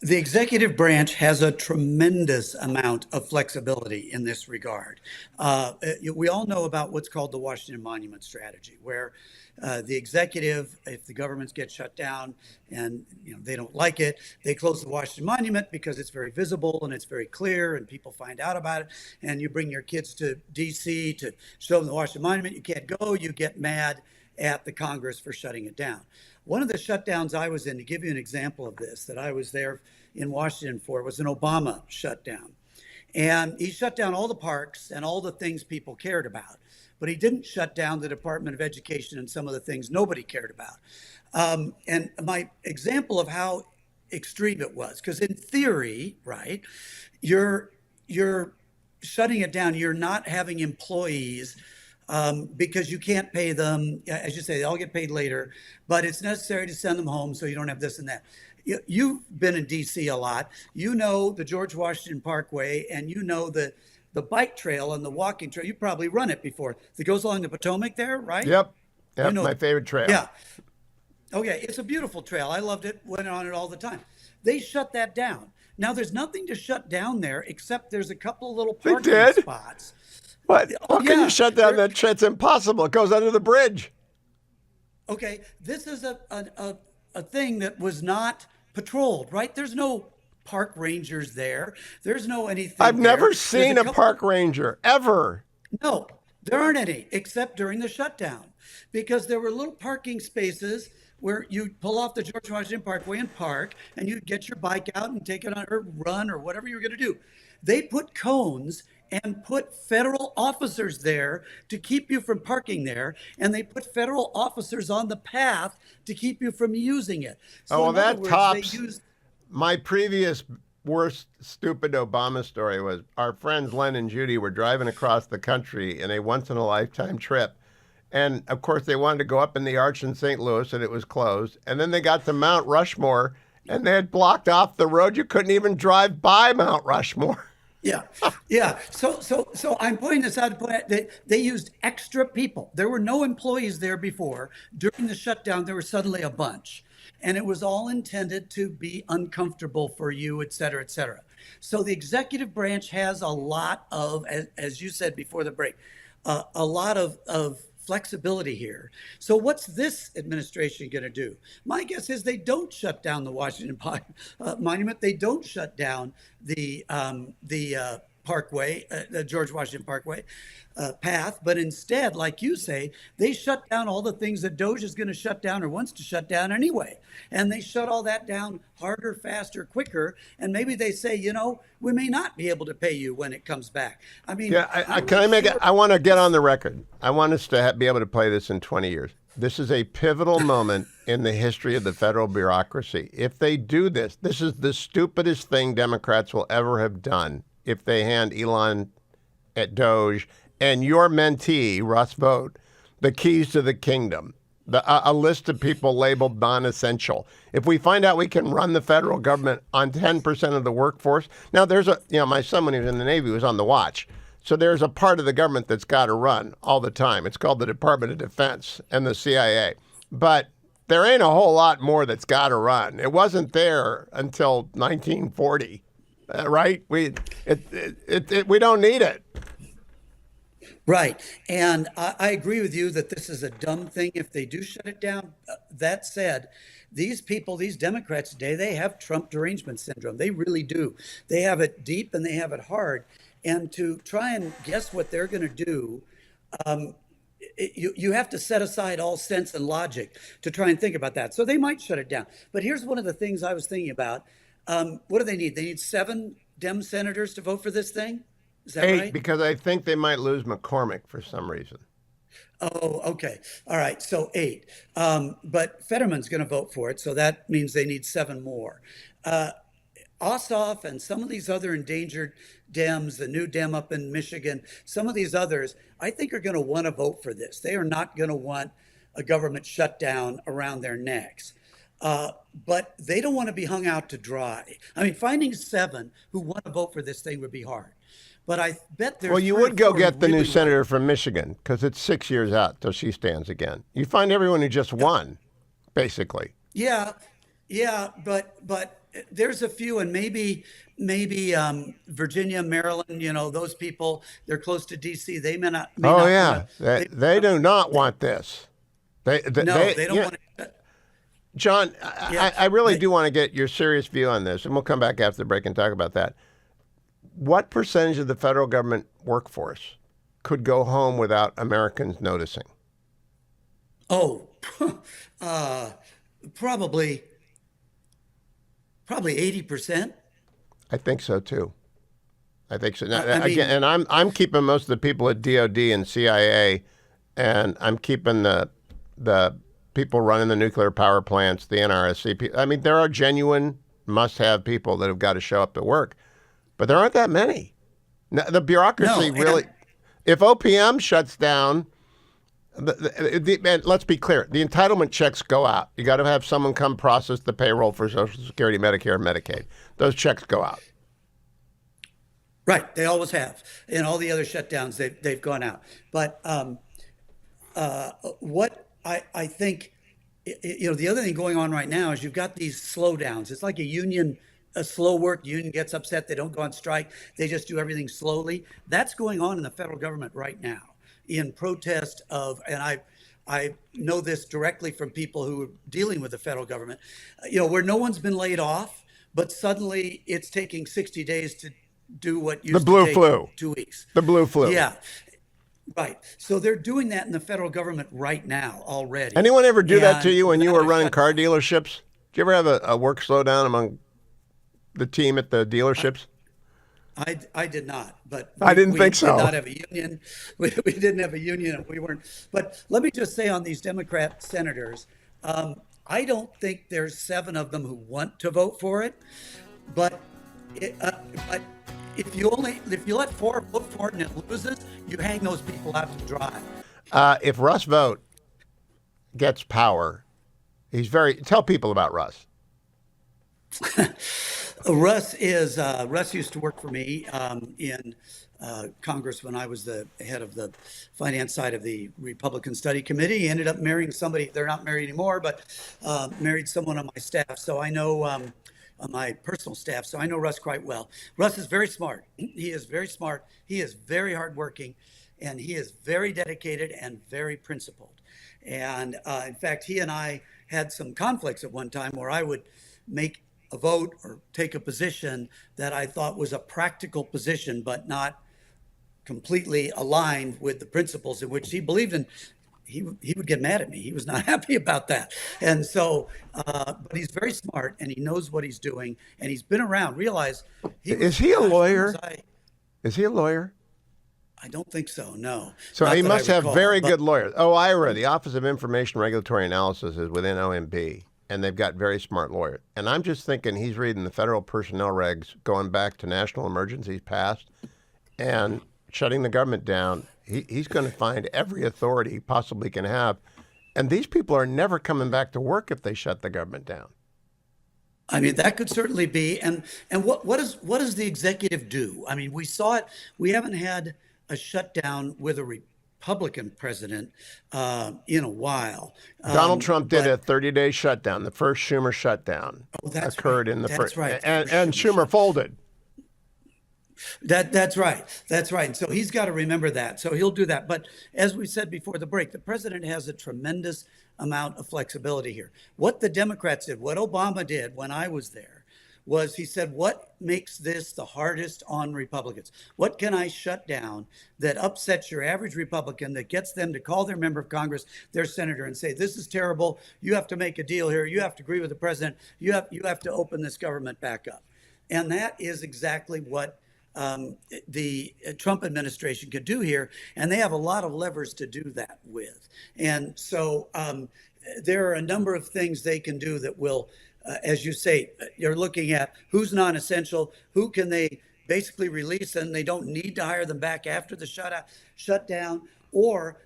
The executive branch has a tremendous amount of flexibility in this regard. We all know about what's called the Washington Monument Strategy, where the executive, if the governments get shut down and they don't like it, they close the Washington Monument because it's very visible and it's very clear and people find out about it. And you bring your kids to D.C. to show them the Washington Monument. You can't go. You get mad at the Congress for shutting it down. One of the shutdowns I was in, to give you an example of this, that I was there in Washington for, was an Obama shutdown. And he shut down all the parks and all the things people cared about. But he didn't shut down the Department of Education and some of the things nobody cared about. And my example of how extreme it was, because in theory, right, you're shutting it down. You're not having employees because you can't pay them, as you say, they all get paid later, but it's necessary to send them home so you don't have this and that. You've been in D.C. a lot. You know the George Washington Parkway, and you know the bike trail and the walking trail. You probably run it before. It goes along the Potomac there, right? Yep, my favorite trail. Yeah. Okay, it's a beautiful trail. I loved it, went on it all the time. They shut that down. Now, there's nothing to shut down there except there's a couple of little parking spots. What? How can you shut down that trail? It's impossible. It goes under the bridge. Okay, this is a thing that was not patrolled, right? There's no park rangers there. There's no anything. I've never seen a park ranger, ever. No, there aren't any, except during the shutdown, because there were little parking spaces where you pull off the George Washington Parkway and park, and you get your bike out and take it on, or run, or whatever you're going to do. They put cones and put federal officers there to keep you from parking there, and they put federal officers on the path to keep you from using it. So that tops my previous worst stupid Obama story. Was our friends Len and Judy were driving across the country in a once-in-a-lifetime trip. And, of course, they wanted to go up in the Arch in St. Louis, and it was closed. And then they got to Mount Rushmore, and they had blocked off the road. You couldn't even drive by Mount Rushmore. Yeah. So I'm pointing this out. They used extra people. There were no employees there before. During the shutdown, there were suddenly a bunch. And it was all intended to be uncomfortable for you, et cetera, et cetera. So the executive branch has a lot of, as you said before the break, a lot of flexibility here. So what's this administration going to do? My guess is they don't shut down the Washington Monument. They don't shut down the Parkway, the George Washington Parkway path, but instead, like you say, they shut down all the things that DOJ is going to shut down or wants to shut down anyway. And they shut all that down harder, faster, quicker. And maybe they say, we may not be able to pay you when it comes back. I mean, I want to get on the record. I want us to be able to play this in 20 years. This is a pivotal moment in the history of the federal bureaucracy. If they do this, this is the stupidest thing Democrats will ever have done. If they hand Elon at DOJ and your mentee, Russ Vought, the keys to the kingdom, a list of people labeled non-essential. If we find out we can run the federal government on 10% of the workforce, now there's my son, when he was in the Navy, was on the watch. So there's a part of the government that's got to run all the time. It's called the Department of Defense and the CIA. But there ain't a whole lot more that's got to run. It wasn't there until 1940. Right? We don't need it. Right. And I agree with you that this is a dumb thing if they do shut it down. That said, these people, these Democrats today, they have Trump derangement syndrome. They really do. They have it deep and they have it hard. And to try and guess what they're going to do, you have to set aside all sense and logic to try and think about that. So they might shut it down. But here's one of the things I was thinking about. What do they need? They need 7 Dem senators to vote for this thing? Is that 8, right? because I think they might lose McCormick for some reason. Oh, okay. All right. So 8. But Fetterman's going to vote for it. So that means they need 7 more. Ossoff and some of these other endangered Dems, the new Dem up in Michigan, some of these others, I think are going to want to vote for this. They are not going to want a government shutdown around their necks. But they don't want to be hung out to dry. I mean, finding 7 who want to vote for this thing would be hard. But I bet there's. Well, you 3 or would go 4 get the really new senator from Michigan because it's 6 years out till she stands again. You find everyone who just won, basically. Yeah, but there's a few, and maybe Virginia, Maryland. Those people, they're close to D.C. They may not. Oh yeah, they do not want this. They don't want to. John, I really do want to get your serious view on this, and we'll come back after the break and talk about that. What percentage of the federal government workforce could go home without Americans noticing? Oh, probably 80%. I think so too. I think so. Now, again, and I'm keeping most of the people at DOD and CIA, and I'm keeping the people running the nuclear power plants, the NRSC. I mean, there are genuine must-have people that have got to show up to work. But there aren't that many. The bureaucracy really. If OPM shuts down, and let's be clear, the entitlement checks go out. You got to have someone come process the payroll for Social Security, Medicare, and Medicaid. Those checks go out. Right, they always have. In all the other shutdowns, they've gone out. But what I think, the other thing going on right now is you've got these slowdowns. It's like a slow work union gets upset. They don't go on strike. They just do everything slowly. That's going on in the federal government right now in protest of, and I know this directly from people who are dealing with the federal government, where no one's been laid off, but suddenly it's taking 60 days to do what used to take 2 weeks. The blue flu. Yeah. Right. So they're doing that in the federal government right now already. Anyone ever do that to you when you were running car dealerships? Did you ever have a work slowdown among the team at the dealerships? I did not, but I didn't think so. We did not have a union. We didn't have a union, and we weren't. But let me just say on these Democrat senators, I don't think there's 7 of them who want to vote for it. But if you let 4 vote for it and it loses, you hang those people out to dry. If Russ Vought gets power, tell people about Russ. Russ used to work for me in Congress when I was the head of the finance side of the Republican Study Committee. He ended up marrying somebody. They're not married anymore, but married someone on my staff. So I know on my personal staff. So I know Russ quite well. Russ is very smart. He is very smart. He is very hardworking, and he is very dedicated and very principled. And in fact, he and I had some conflicts at one time where I would make a vote or take a position that I thought was a practical position, but not completely aligned with the principles in which he believed in. He would get mad at me. He was not happy about that. And so, but he's very smart and he knows what he's doing and he's been around. Is he a lawyer? Is he a lawyer? I don't think so, no. So he must have very good lawyers. OIRA, the Office of Information Regulatory Analysis, is within OMB, and they've got very smart lawyers. And I'm just thinking he's reading the federal personnel regs going back to national emergencies past and shutting the government down. He's going to find every authority he possibly can have. And these people are never coming back to work if they shut the government down. I mean, that could certainly be. And what does the executive do? I mean, we saw it. We haven't had a shutdown with a Republican president in a while. Donald Trump did a 30-day shutdown. The first Schumer shutdown occurred in the first. Right. And Schumer folded. That's right. That's right. And so he's got to remember that. So he'll do that. But as we said before the break, the president has a tremendous amount of flexibility here. What the Democrats did, what Obama did when I was there, was he said, what makes this the hardest on Republicans? What can I shut down that upsets your average Republican, that gets them to call their member of Congress, their senator, and say, this is terrible. You have to make a deal here. You have to agree with the president. You have to open this government back up. And that is exactly what the Trump administration could do here. And they have a lot of levers to do that with. And so there are a number of things they can do that will, as you say, you're looking at who's non-essential, who can they basically release and they don't need to hire them back after the shutdown. or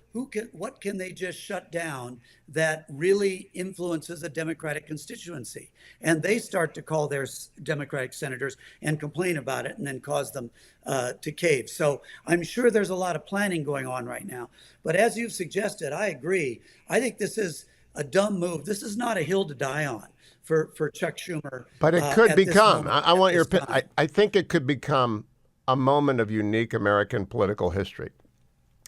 what can they just shut down that really influences a Democratic constituency? And they start to call their Democratic senators and complain about it and then cause them to cave. So I'm sure there's a lot of planning going on right now. But as you've suggested, I agree. I think this is a dumb move. This is not a hill to die on for Chuck Schumer. But it could become. I want your opinion. I think it could become a moment of unique American political history.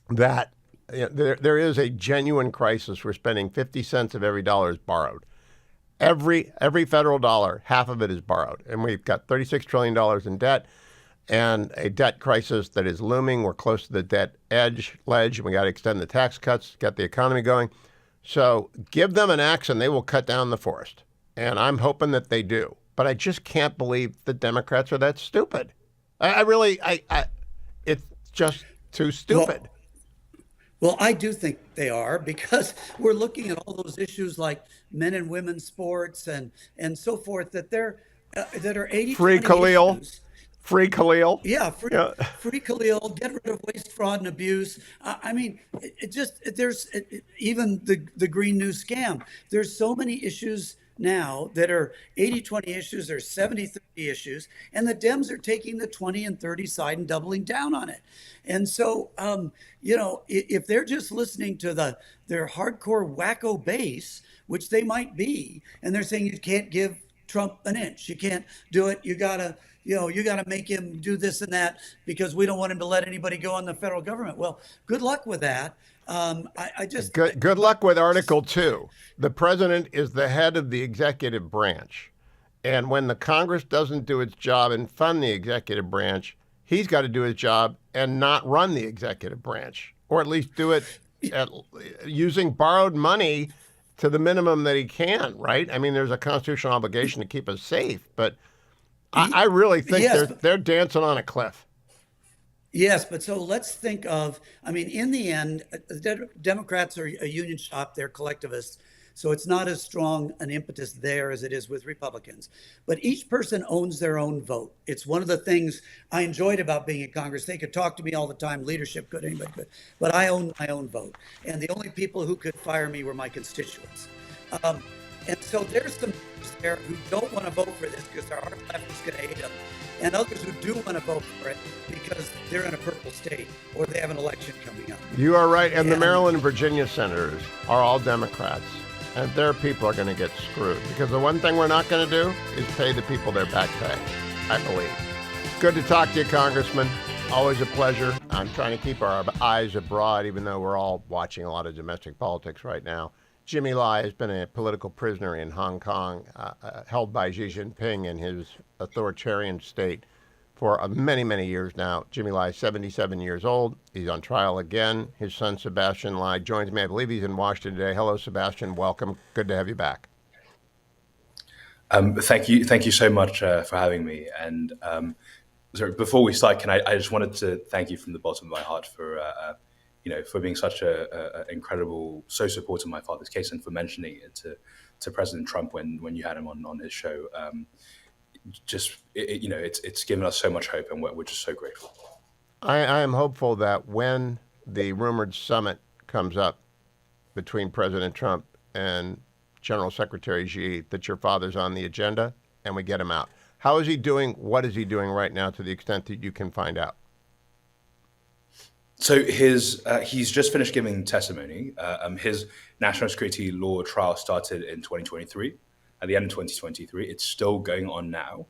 That there is a genuine crisis. We're spending 50 cents of every dollar is borrowed. Every federal dollar, half of it is borrowed. And we've got $36 trillion in debt and a debt crisis that is looming. We're close to the debt ledge. We got to extend the tax cuts, get the economy going. So give them an axe and they will cut down the forest. And I'm hoping that they do. But I just can't believe the Democrats are that stupid. It's just too stupid. Well, I do think they are, because we're looking at all those issues like men and women's sports and so forth that are 80 Free Khalil. issues. Free Khalil. Yeah, free Khalil, get rid of waste, fraud, and abuse. I mean, even the Green New scam. There's so many issues now that are 80-20 issues or 70-30 issues, and the Dems are taking the 20 and 30 side and doubling down on it. And so, if they're just listening to their hardcore wacko base, which they might be, and they're saying you can't give Trump an inch, you can't do it, you gotta make him do this and that because we don't want him to let anybody go in the federal government. Well, good luck with that. Good luck with Article 2. The president is the head of the executive branch. And when the Congress doesn't do its job and fund the executive branch, he's got to do his job and not run the executive branch, or at least do it using borrowed money to the minimum that he can, right? I mean, there's a constitutional obligation to keep us safe, but I really think they're dancing on a cliff. Yes, but so let's think of, in the end, the Democrats are a union shop, they're collectivists, so it's not as strong an impetus there as it is with Republicans. But each person owns their own vote. It's one of the things I enjoyed about being in Congress. They could talk to me all the time, leadership could, anybody could, but I own my own vote. And the only people who could fire me were my constituents. And so there's some there who don't want to vote for this because our left is going to hate them, and others who do want to vote for it because they're in a purple state or they have an election coming up. You are right. And the Maryland and Virginia senators are all Democrats, and their people are going to get screwed because the one thing we're not going to do is pay the people their back pay, I believe. Good to talk to you, Congressman. Always a pleasure. I'm trying to keep our eyes abroad, even though we're all watching a lot of domestic politics right now. Jimmy Lai has been a political prisoner in Hong Kong, held by Xi Jinping in his authoritarian state for many, many years now. Jimmy Lai is 77 years old. He's on trial again. His son, Sebastian Lai, joins me. I believe he's in Washington today. Hello, Sebastian. Welcome. Good to have you back. Thank you so much for having me. And before we start, I just wanted to thank you from the bottom of my heart for being such a incredible, so supportive of my father's case, and for mentioning it to President Trump when you had him on his show. It's given us so much hope, and we're just so grateful. I am hopeful that when the rumored summit comes up between President Trump and General Secretary Xi, that your father's on the agenda and we get him out. How is he doing? What is he doing right now, to the extent that you can find out? So he's just finished giving testimony. His national security law trial started in 2023. At the end of 2023, it's still going on now.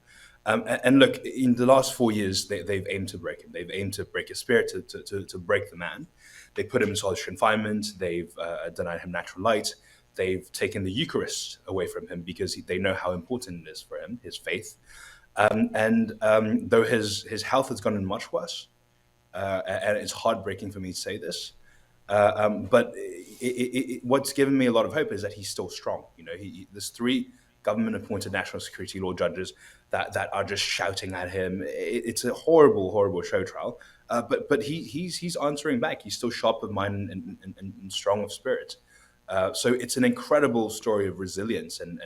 And look, in the last 4 years, they've aimed to break him. They've aimed to break his spirit, to break the man. They put him in solitary confinement. They've denied him natural light. They've taken the Eucharist away from him because they know how important it is for him, his faith. Though his health has gotten much worse, and it's heartbreaking for me to say this, but what's given me a lot of hope is that he's still strong. There's 3 government-appointed national security law judges that are just shouting at him. It's a horrible, horrible show trial. But he's answering back. He's still sharp of mind and strong of spirit. So it's an incredible story of resilience and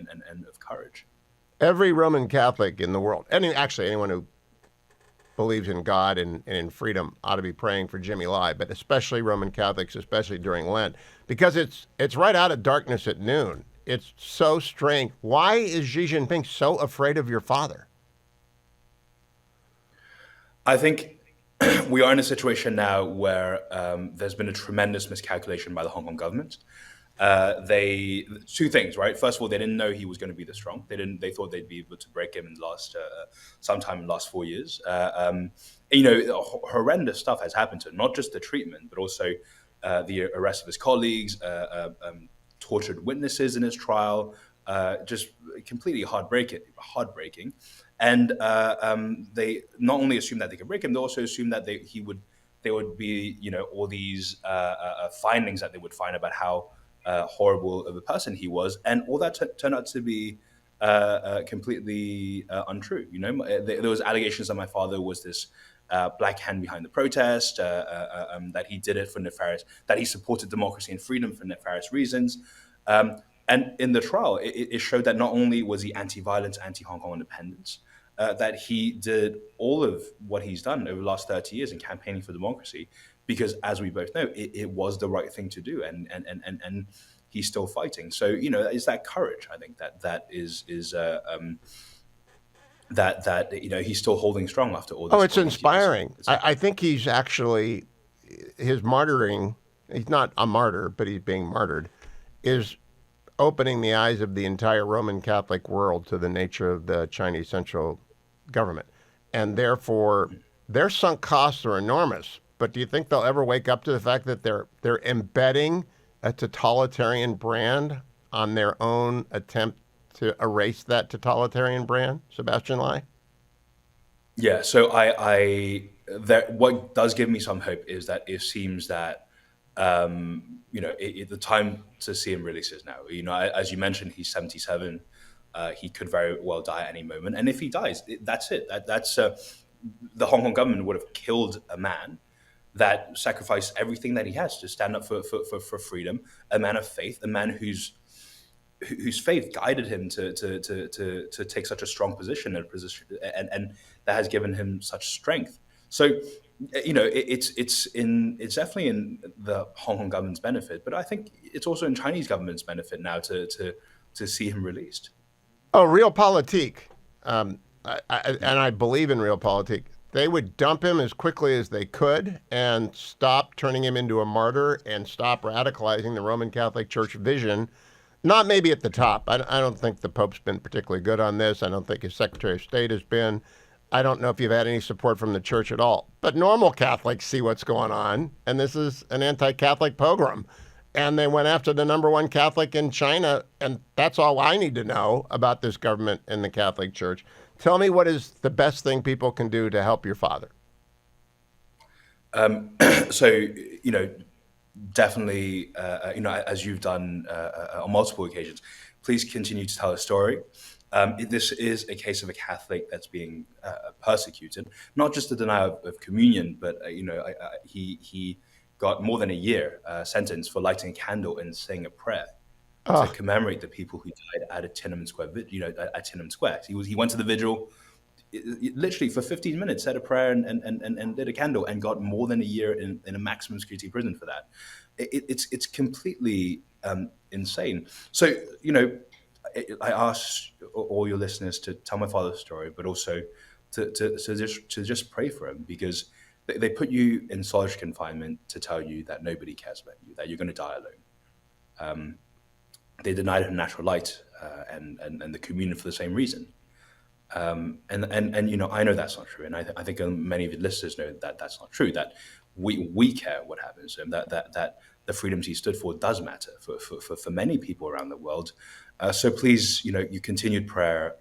of courage. Every Roman Catholic in the world, and actually anyone who believes in God and in freedom ought to be praying for Jimmy Lai, but especially Roman Catholics, especially during Lent, because it's right out of darkness at noon. It's so strange. Why is Xi Jinping so afraid of your father? I think we are in a situation now where there's been a tremendous miscalculation by the Hong Kong government. Two things, right? First of all, they didn't know he was going to be this strong. They thought they'd be able to break him in the last sometime in the last 4 years. Horrendous stuff has happened to him, not just the treatment, but also the arrest of his colleagues, tortured witnesses in his trial, just completely heartbreaking. And they not only assumed that they could break him, they also assumed that there would be, all these findings that they would find about how horrible of a person he was, and all that turned out to be completely untrue. There was allegations that my father was this black hand behind the protest, that he did it for nefarious, that he supported democracy and freedom for nefarious reasons. And in the trial, it showed that not only was he anti-violence, anti-Hong Kong independence, that he did all of what he's done over the last 30 years in campaigning for democracy, because as we both know, it was the right thing to do, and he's still fighting. So it's that courage. I think that he's still holding strong after all this. Oh, it's inspiring. I think he's actually, his martyring, he's not a martyr, but he's being martyred, is opening the eyes of the entire Roman Catholic world to the nature of the Chinese central government. And therefore, their sunk costs are enormous. But do you think they'll ever wake up to the fact that they're embedding a totalitarian brand on their own attempt to erase that totalitarian brand, Sebastian Lai? Yeah, so what does give me some hope is that it seems that the time to see him release is now. As you mentioned, he's 77. He could very well die at any moment, and if he dies, that's it. That's the Hong Kong government would have killed a man that sacrificed everything that he has to stand up for freedom. A man of faith, a man whose faith guided him to take such a strong position and that has given him such strength. So, it's definitely in the Hong Kong government's benefit, but I think it's also in Chinese government's benefit now to see him released. Oh, realpolitik. And I believe in realpolitik. They would dump him as quickly as they could and stop turning him into a martyr and stop radicalizing the Roman Catholic Church vision. Not maybe at the top. I don't think the Pope's been particularly good on this. I don't think his Secretary of State has been. I don't know if you've had any support from the church at all. But normal Catholics see what's going on, and this is an anti-Catholic pogrom. And they went after the number one Catholic in China, and that's all I need to know about this government and the Catholic Church. Tell me, what is the best thing people can do to help your father? Definitely, as you've done on multiple occasions, please continue to tell a story. This is a case of a Catholic that's being persecuted, not just the denial of communion, but he got more than a year sentence for lighting a candle and saying a prayer to commemorate the people who died at a Tiananmen Square. At Tiananmen Square, he went to the vigil, literally for 15 minutes, said a prayer and lit a candle, and got more than a year in a maximum security prison for that. It's completely insane. So I ask all your listeners to tell my father's story, but also to just pray for him, because they put you in solitary confinement to tell you that nobody cares about you, that you're going to die alone. They denied him natural light and the communion for the same reason. And I know that's not true, and I think many of your listeners know that that's not true. That we care what happens to him. That the freedoms he stood for does matter for many people around the world. So please, your continued prayer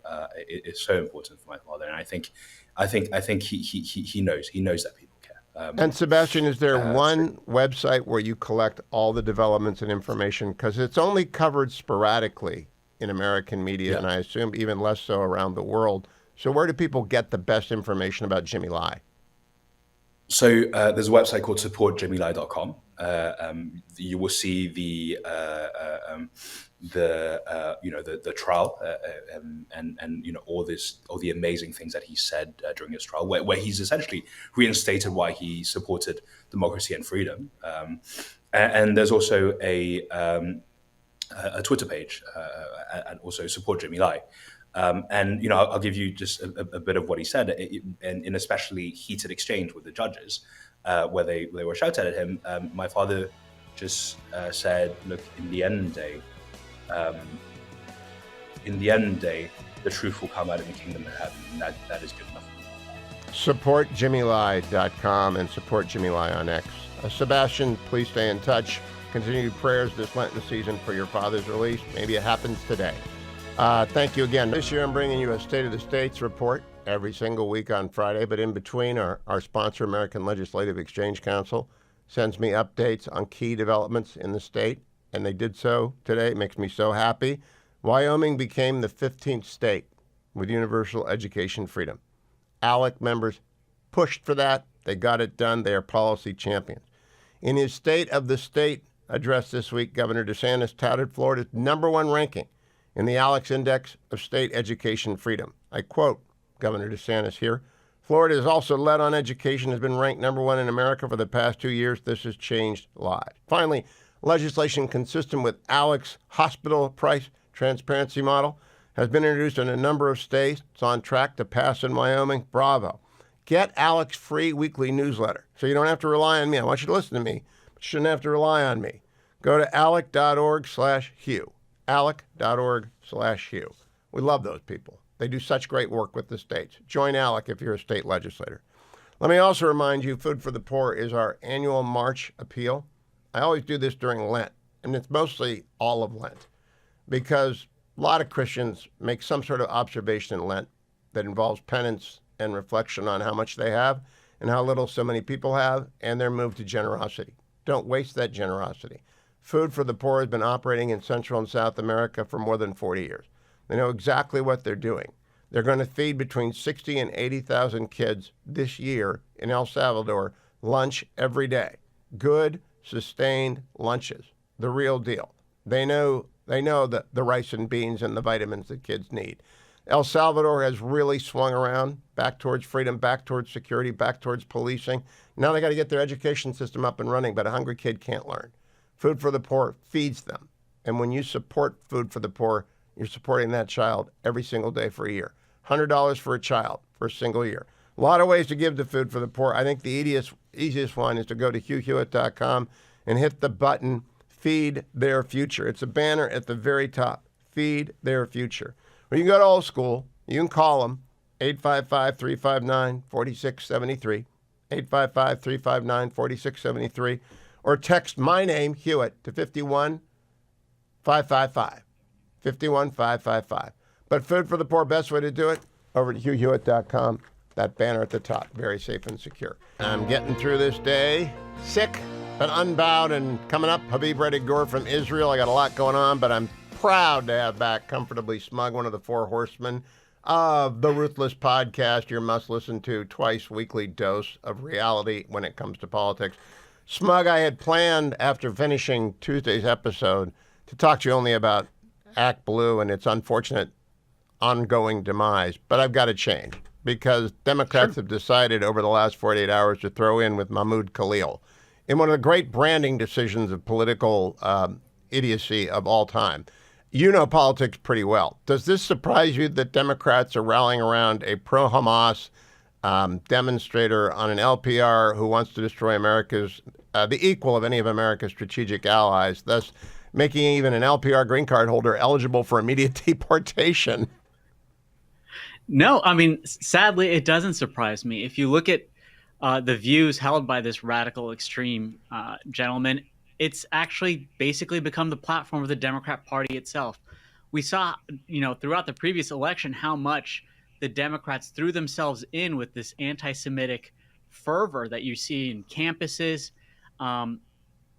is so important for my father, and I think he knows that people care. And Sebastian, is there one website where you collect all the developments and information? Because it's only covered sporadically in American media, and I assume even less so around the world. So where do people get the best information about Jimmy Lai? So there's a website called supportjimmylai.com. You will see the trial and all the amazing things that he said during his trial, where he's essentially reinstated why he supported democracy and freedom. And there's also a Twitter page and also support Jimmy Lai. And I'll give you just a bit of what he said in especially heated exchange with the judges, where they were shouted at him. My father just said, "Look, in the end day, the truth will come out in the kingdom of heaven, and that is good enough." SupportJimmyLai.com and support Jimmy Lai on X. Sebastian, please stay in touch. Continued prayers this Lenten season for your father's release. Maybe it happens today. Thank you again. This year I'm bringing you a State of the States report every single week on Friday, but in between, our sponsor, American Legislative Exchange Council, sends me updates on key developments in the state, and they did so today. It makes me so happy. Wyoming became the 15th state with universal education freedom. ALEC members pushed for that. They got it done. They are policy champions. In his State of the State address this week, Governor DeSantis touted Florida's #1 ranking in the ALEC's Index of State Education Freedom. I quote Governor DeSantis here, "Florida is also led on education, has been ranked #1 in America for the past 2 years. This has changed lives." Finally, legislation consistent with ALEC's hospital price transparency model has been introduced in a number of states. It's on track to pass in Wyoming. Bravo. Get ALEC's free weekly newsletter so you don't have to rely on me. I want you to listen to me, but you shouldn't have to rely on me. Go to alec.org/Hugh. alec.org/Hugh. We love those people. They do such great work with the states. Join ALEC if you're a state legislator. Let me also remind you, Food for the Poor is our annual March appeal. I always do this during Lent, and it's mostly all of Lent, because a lot of Christians make some sort of observation in Lent that involves penance and reflection on how much they have and how little so many people have, and their move to generosity. Don't waste that generosity. Food for the Poor has been operating in Central and South America for more than 40 years. They know exactly what they're doing. They're going to feed between 60 and 80,000 kids this year in El Salvador lunch every day. Good, sustained lunches. The real deal. They know the rice and beans and the vitamins that kids need. El Salvador has really swung around back towards freedom, back towards security, back towards policing. Now they got to get their education system up and running, but a hungry kid can't learn. Food for the Poor feeds them. And when you support Food for the Poor, you're supporting that child every single day for a year. $100 for a child for a single year. A lot of ways to give to Food for the Poor. I think the easiest one is to go to HughHewitt.com and hit the button, Feed Their Future. It's a banner at the very top. Feed Their Future. Or you can go to old school. You can call them, 855-359-4673, 855-359-4673, or text my name, Hewitt, to 51555, 51555. But Food for the Poor, best way to do it, over at HughHewitt.com. That banner at the top, very safe and secure. I'm getting through this day, sick, but unbowed, and coming up, Haviv Rettig Gur from Israel. I got a lot going on, but I'm proud to have back Comfortably Smug, one of the four horsemen of the Ruthless podcast, your must-listen to twice weekly dose of reality when it comes to politics. Smug, I had planned after finishing Tuesday's episode to talk to you only about Act Blue and its unfortunate ongoing demise, but I've got to change because Democrats have decided over the last 48 hours to throw in with Mahmoud Khalil in one of the great branding decisions of political idiocy of all time. You know politics pretty well. Does this surprise you that Democrats are rallying around a pro-Hamas demonstrator on an LPR who wants to destroy America's, the equal of any of America's strategic allies, thus making even an LPR green card holder eligible for immediate deportation? No, I mean, sadly, it doesn't surprise me. If you look at the views held by this radical extreme gentleman, it's actually basically become the platform of the Democrat Party itself. We saw, throughout the previous election, how much the Democrats threw themselves in with this anti-Semitic fervor that you see in campuses.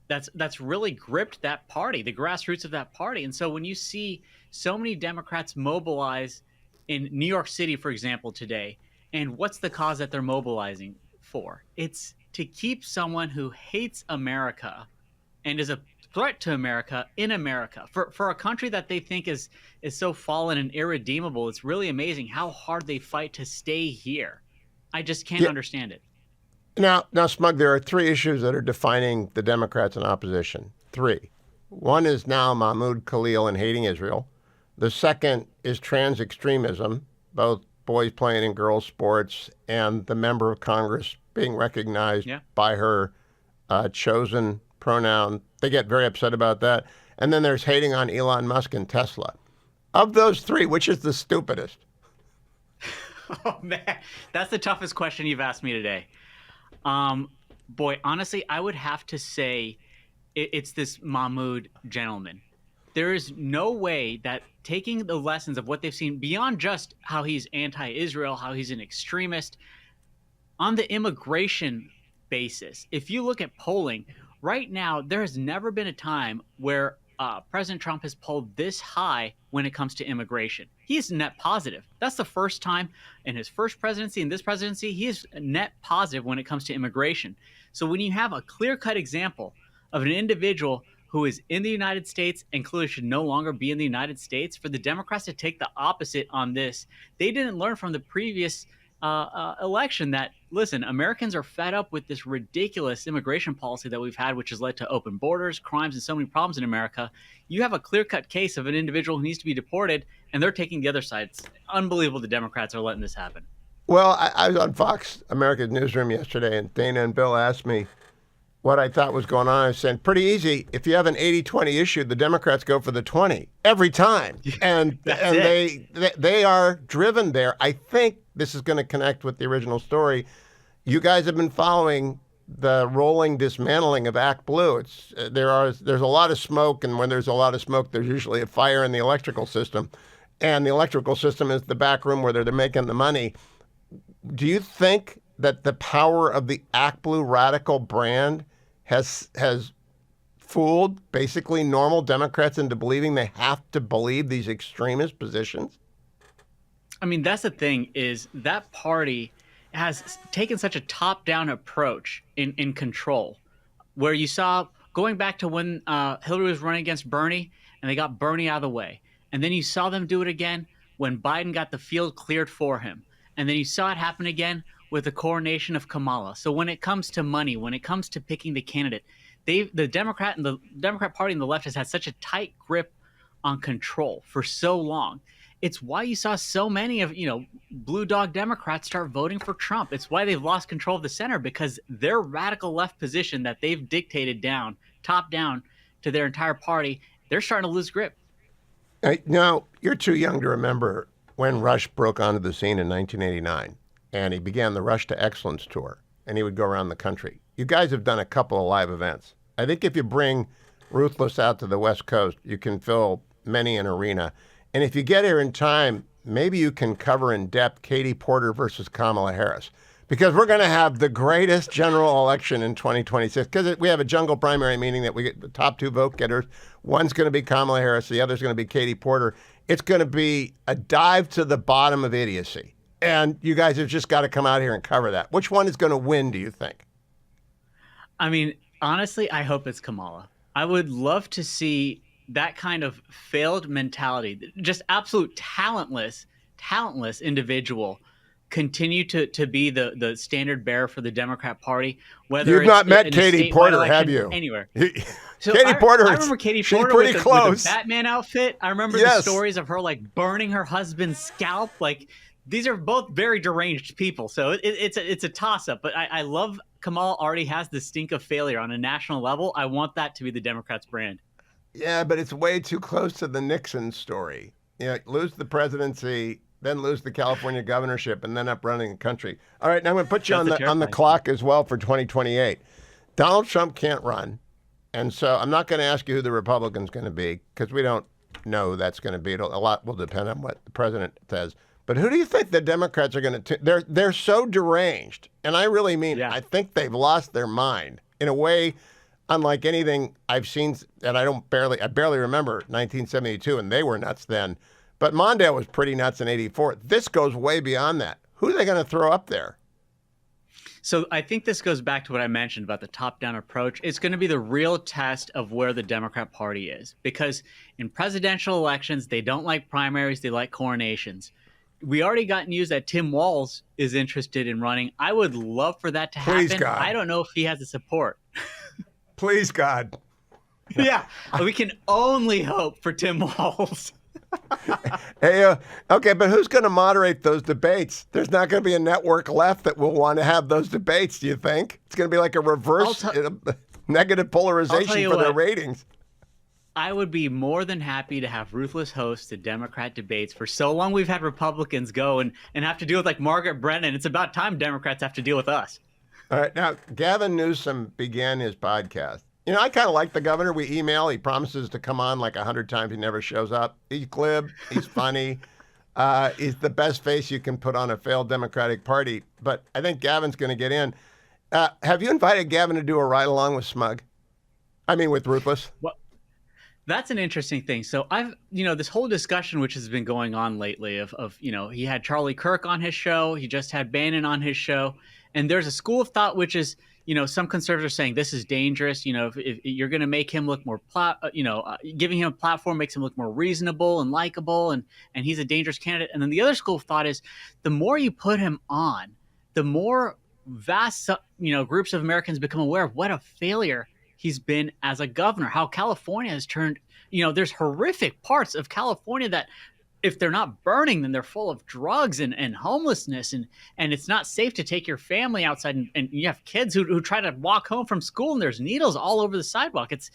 That's really gripped that party, the grassroots of that party. And so when you see so many Democrats mobilize in New York City, for example, today, and what's the cause that they're mobilizing for? It's to keep someone who hates America and is a threat to America in America. For a country that they think is so fallen and irredeemable, it's really amazing how hard they fight to stay here. I just can't understand it. Now, Smug, there are three issues that are defining the Democrats in opposition. Three. One is now Mahmoud Khalil and hating Israel. The second is trans extremism, both boys playing in girls' sports and the member of Congress being recognized by her chosen pronoun. They get very upset about that. And then there's hating on Elon Musk and Tesla. Of those three, which is the stupidest? Oh, man, that's the toughest question you've asked me today. Boy, honestly, I would have to say it's this Mahmoud gentleman. There is no way that taking the lessons of what they've seen beyond just how he's anti-Israel, how he's an extremist, on the immigration basis, if you look at polling, right now, there has never been a time where President Trump has polled this high when it comes to immigration. He is net positive. That's the first time in his first presidency and this presidency, he is net positive when it comes to immigration. So when you have a clear-cut example of an individual who is in the United States and clearly should no longer be in the United States, for the Democrats to take the opposite on this, they didn't learn from the previous election that, listen, Americans are fed up with this ridiculous immigration policy that we've had, which has led to open borders, crimes, and so many problems in America. You have a clear-cut case of an individual who needs to be deported, and they're taking the other side. It's unbelievable the Democrats are letting this happen. Well, I was on Fox America's newsroom yesterday, and Dana and Bill asked me what I thought was going on. I was saying, pretty easy. If you have an 80-20 issue, the Democrats go for the 20 every time. And they are driven there. I think this is going to connect with the original story. You guys have been following the rolling dismantling of Act Blue. There's a lot of smoke, and when there's a lot of smoke, there's usually a fire in the electrical system. And the electrical system is the back room where they're making the money. Do you think that the power of the Act Blue radical brand has fooled basically normal Democrats into believing they have to believe these extremist positions? I mean, that's the thing, is that party has taken such a top-down approach in control, where you saw going back to when Hillary was running against Bernie and they got Bernie out of the way. And then you saw them do it again when Biden got the field cleared for him. And then you saw it happen again with the coronation of Kamala. So when it comes to money, when it comes to picking the candidate, the Democrat Party and the left has had such a tight grip on control for so long. It's why you saw so many of, blue dog Democrats start voting for Trump. It's why they've lost control of the center, because their radical left position that they've dictated down, top down to their entire party, they're starting to lose grip. Now, you're too young to remember when Rush broke onto the scene in 1989, and he began the Rush to Excellence tour, and he would go around the country. You guys have done a couple of live events. I think if you bring Ruthless out to the West Coast, you can fill many an arena. And if you get here in time, maybe you can cover in depth Katie Porter versus Kamala Harris, because we're going to have the greatest general election in 2026, because we have a jungle primary, meaning that we get the top two vote getters. One's going to be Kamala Harris. The other's going to be Katie Porter. It's going to be a dive to the bottom of idiocy. And you guys have just got to come out here and cover that. Which one is going to win, do you think? I mean, honestly, I hope it's Kamala. I would love to see that kind of failed mentality, just absolute talentless individual continue to be the standard bearer for the Democrat Party. Whether you've not met Katie Porter, have you? Anywhere. So Katie Porter, I remember Katie Porter with the Batman outfit. I remember the stories of her burning her husband's scalp. These are both very deranged people, so it's a toss-up. But I love Kamala already has the stink of failure on a national level. I want that to be the Democrats' brand. Yeah, but it's way too close to the Nixon story. Lose the presidency, then lose the California governorship, and then up running the country. All right, now I'm going to put you on the clock as well for 2028. Donald Trump can't run, and so I'm not going to ask you who the Republican's going to be, because we don't know who that's going to be. A lot will depend on what the president says. But who do you think the Democrats are going to? They're so deranged, and I really mean, I think they've lost their mind in a way unlike anything I've seen, and I barely remember 1972, and they were nuts then. But Mondale was pretty nuts in '84. This goes way beyond that. Who are they going to throw up there? So I think this goes back to what I mentioned about the top-down approach. It's going to be the real test of where the Democrat Party is, because in presidential elections, they don't like primaries, they like coronations. We already got news that Tim Walz is interested in running. I would love for that to happen. Please, God. I don't know if he has the support. Please, God. Yeah, we can only hope for Tim Walz. Hey, okay, but who's going to moderate those debates? There's not going to be a network left that will want to have those debates, do you think? It's going to be like a reverse negative polarization for their ratings. I would be more than happy to have ruthless hosts the Democrat debates. For so long we've had Republicans go and have to deal with like Margaret Brennan. It's about time Democrats have to deal with us. All right, now, Gavin Newsom began his podcast. You know, I kind of like the governor. We email. He promises to come on like 100 times. He never shows up. He's glib. He's funny. He's the best face you can put on a failed Democratic Party. But I think Gavin's going to get in. Have you invited Gavin to do a ride-along with Smug? I mean, with Ruthless? Well, that's an interesting thing. So this whole discussion which has been going on lately of he had Charlie Kirk on his show. He just had Bannon on his show. And there's a school of thought which is, some conservatives are saying this is dangerous. If you're going to make him look more, giving him a platform makes him look more reasonable and likable, and he's a dangerous candidate. And then the other school of thought is the more you put him on, the more vast, groups of Americans become aware of what a failure he's been as a governor, how California has turned, there's horrific parts of California that if they're not burning, then they're full of drugs and homelessness. And it's not safe to take your family outside. And you have kids who try to walk home from school and there's needles all over the sidewalk. It's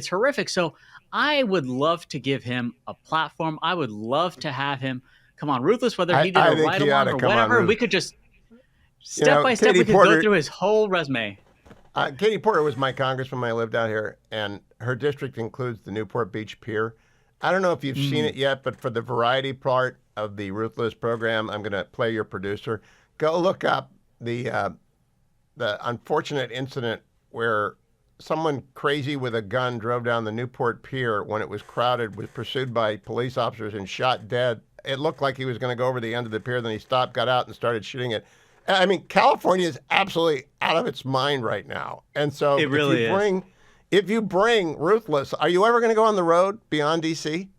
horrific. So I would love to give him a platform. I would love to have him come on Ruthless, whether he did a ride along or whatever. We could just step by step, we could go through his whole resume. Katie Porter was my congressman when I lived out here, and her district includes the Newport Beach Pier. I don't know if you've seen it yet, but for the variety part of the Ruthless program, I'm going to play your producer. Go look up the unfortunate incident where someone crazy with a gun drove down the Newport Pier when it was crowded, was pursued by police officers and shot dead. It looked like he was going to go over the end of the pier, then he stopped, got out, and started shooting it. I mean, California is absolutely out of its mind right now. And so it really is. If you bring Ruthless, are you ever going to go on the road beyond D.C.?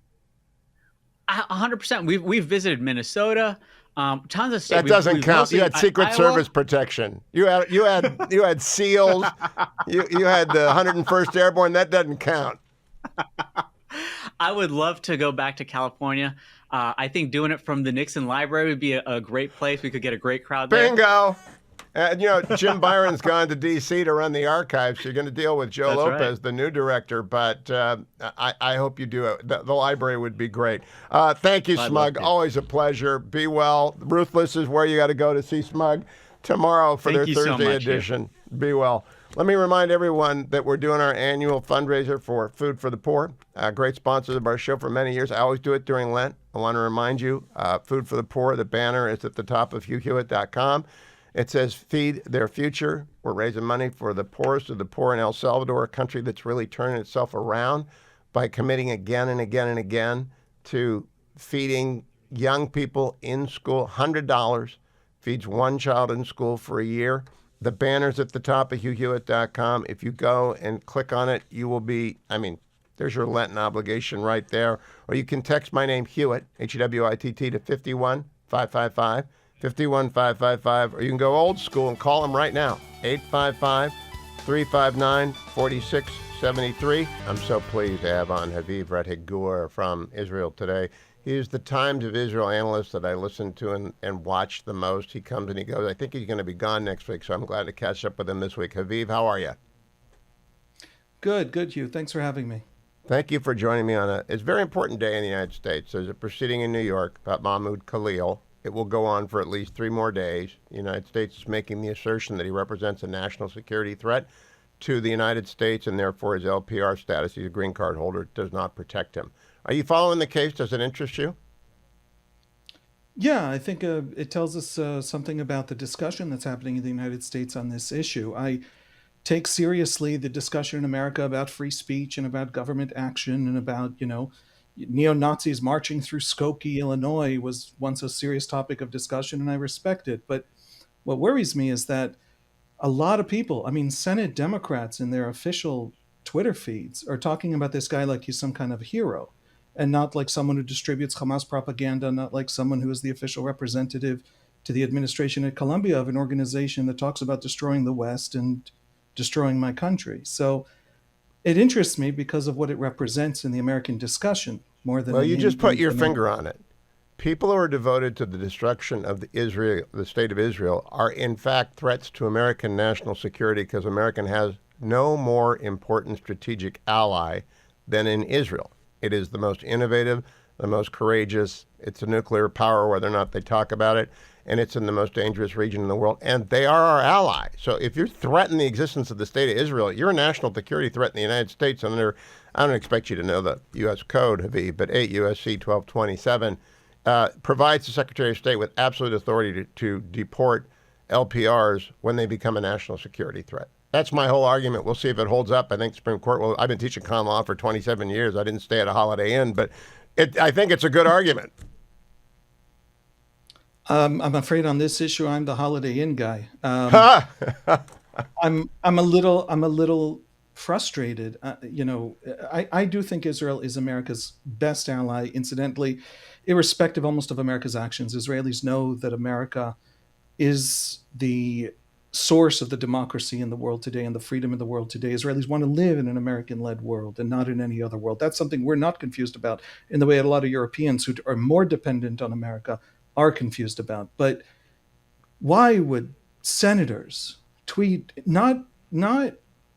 100%. We've visited Minnesota, tons of states. That doesn't count. You had Secret Service protection. You had SEALs. you had the 101st Airborne. That doesn't count. I would love to go back to California. I think doing it from the Nixon Library would be a great place. We could get a great crowd there. Bingo. Jim Byron's gone to D.C. to run the archives. So you're going to deal with Joe Lopez, the new director. But I hope you do it. The library would be great. Thank you, Smug. Always a pleasure. Be well. Ruthless is where you got to go to see Smug tomorrow for their Thursday edition. Be well. Let me remind everyone that we're doing our annual fundraiser for Food for the Poor. Great sponsors of our show for many years. I always do it during Lent. I want to remind you, Food for the Poor, the banner is at the top of HughHewitt.com. It says, feed their future. We're raising money for the poorest of the poor in El Salvador, a country that's really turning itself around by committing again and again and again to feeding young people in school. $100 feeds one child in school for a year. The banner's at the top of HughHewitt.com. If you go and click on it, you will be, there's your Lenten obligation right there. Or you can text my name, Hewitt, H-E-W-I-T-T, to 51555. 51555, or you can go old school and call them right now, 855-359-4673. I'm so pleased to have on Haviv Rettig Gur from Israel Today. He's the Times of Israel analyst that I listen to and watch the most. He comes and he goes. I think he's going to be gone next week, so I'm glad to catch up with him this week. Haviv, how are you? Good, Hugh. Thanks for having me. It's a very important day in the United States. There's a proceeding in New York about Mahmoud Khalil. It will go on for at least 3 more days. The United States is making the assertion that he represents a national security threat to the United States, and therefore his LPR status, he's a green card holder, does not protect him. Are you following the case? Does it interest you? Yeah, I think it tells us something about the discussion that's happening in the United States on this issue. I take seriously the discussion in America about free speech and about government action and about, neo-Nazis marching through Skokie, Illinois was once a serious topic of discussion, and I respect it. But what worries me is that a lot of people, I mean, Senate Democrats in their official Twitter feeds are talking about this guy like he's some kind of hero, and not like someone who distributes Hamas propaganda, not like someone who is the official representative to the administration at Columbia of an organization that talks about destroying the West and destroying my country. So it interests me because of what it represents in the American discussion more than. Well, you just put your finger on it. People who are devoted to the destruction of the state of Israel, are in fact threats to American national security, because America has no more important strategic ally than in Israel. It is the most innovative, the most courageous. It's a nuclear power, whether or not they talk about it, and it's in the most dangerous region in the world, and they are our ally. So if you threaten the existence of the state of Israel, you're a national security threat in the United States. Under, I don't expect you to know the U.S. Code, Haviv, but 8 U.S.C. 1227 provides the Secretary of State with absolute authority to deport LPRs when they become a national security threat. That's my whole argument. We'll see if it holds up. I think Supreme Court will. I've been teaching common law for 27 years. I didn't stay at a Holiday Inn, but I think it's a good argument. I'm afraid on this issue, I'm the Holiday Inn guy. I'm a little frustrated. I do think Israel is America's best ally. Incidentally, irrespective almost of America's actions, Israelis know that America is the source of the democracy in the world today and the freedom in the world today. Israelis want to live in an American-led world and not in any other world. That's something we're not confused about in the way a lot of Europeans who are more dependent on America are confused about. But why would senators tweet, not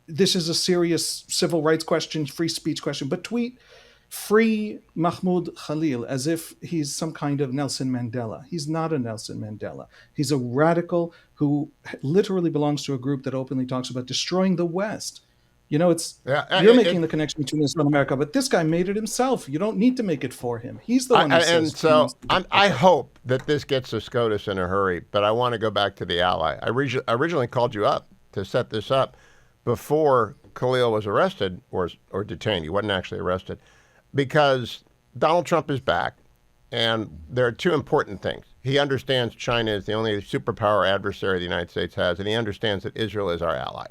this is a serious civil rights question, free speech question, but tweet free Mahmoud Khalil as if he's some kind of Nelson Mandela. He's not a Nelson Mandela. He's a radical who literally belongs to a group that openly talks about destroying the West. You're making the connection between Israel and America, but this guy made it himself. You don't need to make it for him. He's the one who says. And so I hope that this gets to SCOTUS in a hurry, but I want to go back to the ally. I originally called you up to set this up before Khalil was arrested or detained. He wasn't actually arrested, because Donald Trump is back, and there are two important things. He understands China is the only superpower adversary the United States has, and he understands that Israel is our ally.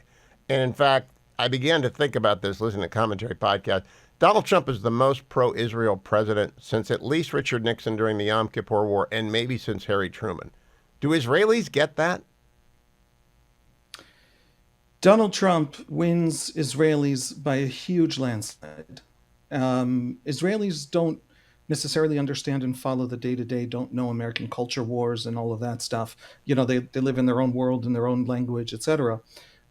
And in fact, I began to think about this listening to commentary podcast. Donald Trump is the most pro-Israel president since at least Richard Nixon during the Yom Kippur War, and maybe since Harry Truman. Do Israelis get that? Donald Trump wins Israelis by a huge landslide. Israelis don't necessarily understand and follow the day-to-day, don't know American culture wars and all of that stuff. They live in their own world, in their own language, etc.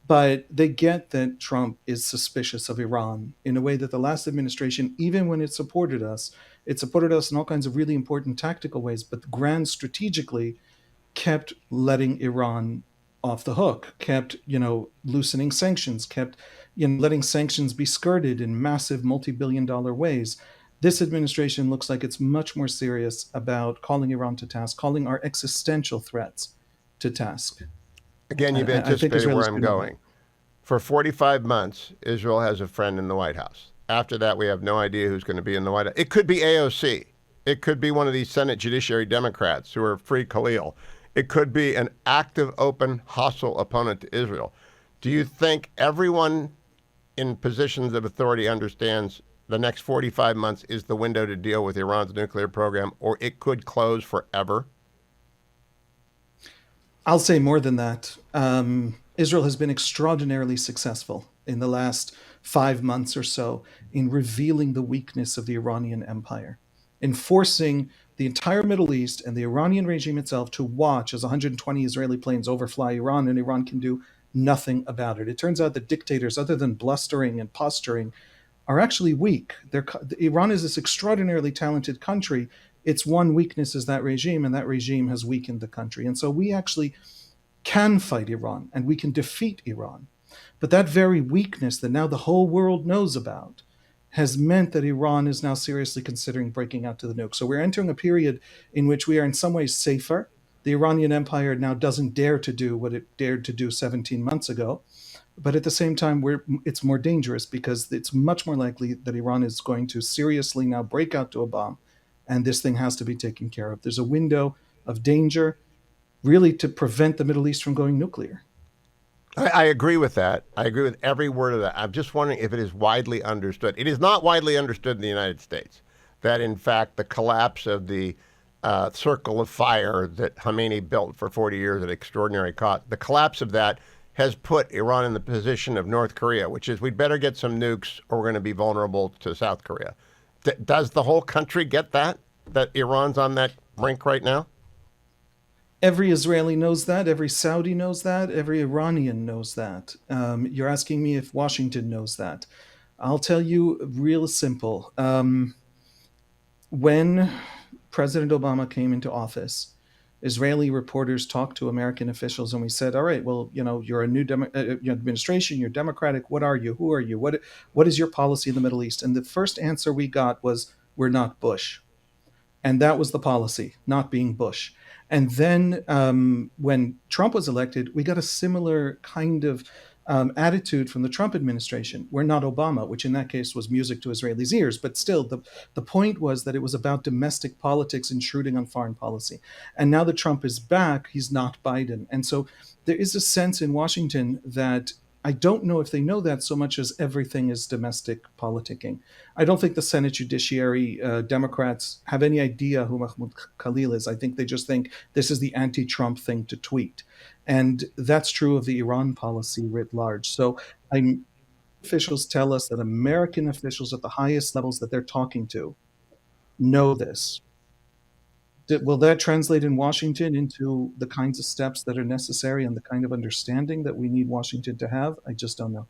But they get that Trump is suspicious of Iran in a way that the last administration, even when it supported us in all kinds of really important tactical ways, but grand strategically kept letting Iran off the hook, kept, loosening sanctions, kept, letting sanctions be skirted in massive multi-billion-dollar ways. This administration looks like it's much more serious about calling Iran to task, calling our existential threats to task. Again, you've anticipated where I'm going. For 45 months, Israel has a friend in the White House. After that, we have no idea who's going to be in the White House. It could be AOC. It could be one of these Senate Judiciary Democrats who are free Khalil. It could be an active, open, hostile opponent to Israel. Do you think everyone in positions of authority understands the next 45 months is the window to deal with Iran's nuclear program, or it could close forever? I'll say more than that. Israel has been extraordinarily successful in the last 5 months or so in revealing the weakness of the Iranian empire, in forcing the entire Middle East and the Iranian regime itself to watch as 120 Israeli planes overfly Iran, and Iran can do nothing about it. It turns out that dictators, other than blustering and posturing, are actually weak. Iran is this extraordinarily talented country. Its one weakness is that regime, and that regime has weakened the country. And so we actually can fight Iran, and we can defeat Iran. But that very weakness that now the whole world knows about has meant that Iran is now seriously considering breaking out to the nuke. So we're entering a period in which we are in some ways safer. The Iranian empire now doesn't dare to do what it dared to do 17 months ago. But at the same time, it's more dangerous because it's much more likely that Iran is going to seriously now break out to a bomb, and this thing has to be taken care of. There's a window of danger really to prevent the Middle East from going nuclear. I agree with that. I agree with every word of that. I'm just wondering if it is widely understood. It is not widely understood in the United States that, in fact, the collapse of the circle of fire that Khomeini built for 40 years at extraordinary cost, the collapse of that has put Iran in the position of North Korea, which is we'd better get some nukes or we're going to be vulnerable to South Korea. Does the whole country get that Iran's on that brink right now? Every Israeli knows that. Every Saudi knows that. Every Iranian knows that. You're asking me if Washington knows that. I'll tell you real simple. When President Obama came into office, Israeli reporters talked to American officials, and we said, "All right, well, you're a new administration. You're Democratic. What are you? Who are you? What is your policy in the Middle East?" And the first answer we got was, "We're not Bush." And that was the policy, not being Bush. And then when Trump was elected, we got a similar kind of attitude from the Trump administration. We're not Obama, which in that case was music to Israelis' ears. But still, the point was that it was about domestic politics intruding on foreign policy. And now that Trump is back, he's not Biden. And so there is a sense in Washington that I don't know if they know that so much as everything is domestic politicking. I don't think the Senate Judiciary Democrats have any idea who Mahmoud Khalil is. I think they just think this is the anti-Trump thing to tweet. And that's true of the Iran policy writ large. So officials tell us that American officials at the highest levels that they're talking to know this. Will that translate in Washington into the kinds of steps that are necessary and the kind of understanding that we need Washington to have? I just don't know.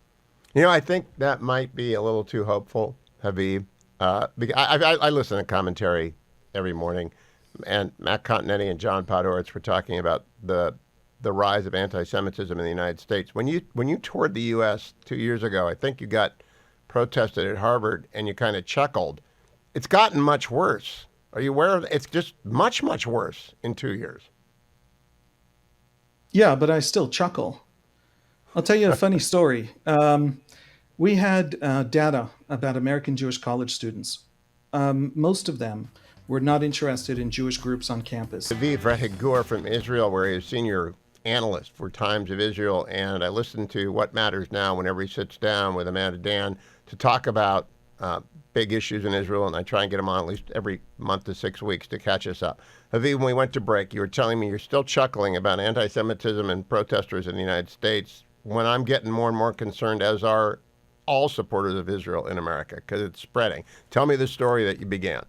I think that might be a little too hopeful, Haviv. I listen to commentary every morning, and Matt Continetti and John Podhoretz were talking about the rise of anti-Semitism in the United States. When you toured the U.S. 2 years ago, I think you got protested at Harvard, and you kind of chuckled. It's gotten much worse. Are you aware of it? It's just much, much worse in 2 years. Yeah, but I still chuckle. I'll tell you a funny story. We had data about American Jewish college students. Most of them were not interested in Jewish groups on campus. Haviv Rettig Gur from Israel, where he is senior analyst for Times of Israel, and I listen to What Matters Now whenever he sits down with Amanda Dan to talk about big issues in Israel, and I try and get him on at least every month to 6 weeks to catch us up. Haviv, when we went to break, you were telling me you're still chuckling about anti-Semitism and protesters in the United States, when I'm getting more and more concerned, as are all supporters of Israel in America, because it's spreading. Tell me the story that you began.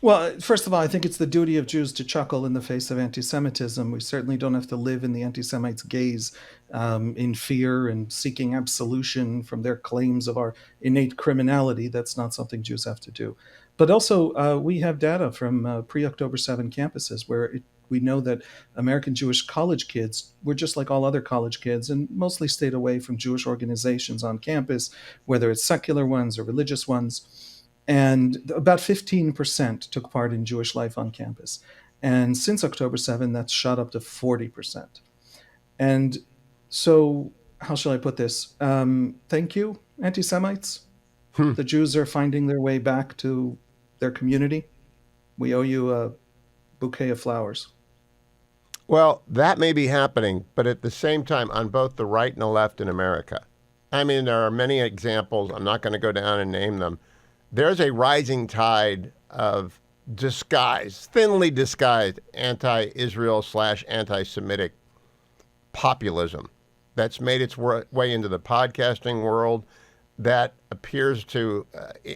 Well, first of all, I think it's the duty of Jews to chuckle in the face of anti-Semitism. We certainly don't have to live in the anti-Semites' gaze in fear and seeking absolution from their claims of our innate criminality. That's not something Jews have to do. But also, we have data from pre-October 7 campuses where we know that American Jewish college kids were just like all other college kids and mostly stayed away from Jewish organizations on campus, whether it's secular ones or religious ones. And about 15% took part in Jewish life on campus. And since October 7, that's shot up to 40%. And so, how shall I put this? Thank you, anti-Semites. The Jews are finding their way back to their community. We owe you a bouquet of flowers. Well, that may be happening, but at the same time, on both the right and the left in America, I mean, there are many examples. I'm not going to go down and name them. There's a rising tide of thinly disguised anti-Israel / anti-Semitic populism that's made its way into the podcasting world that appears to,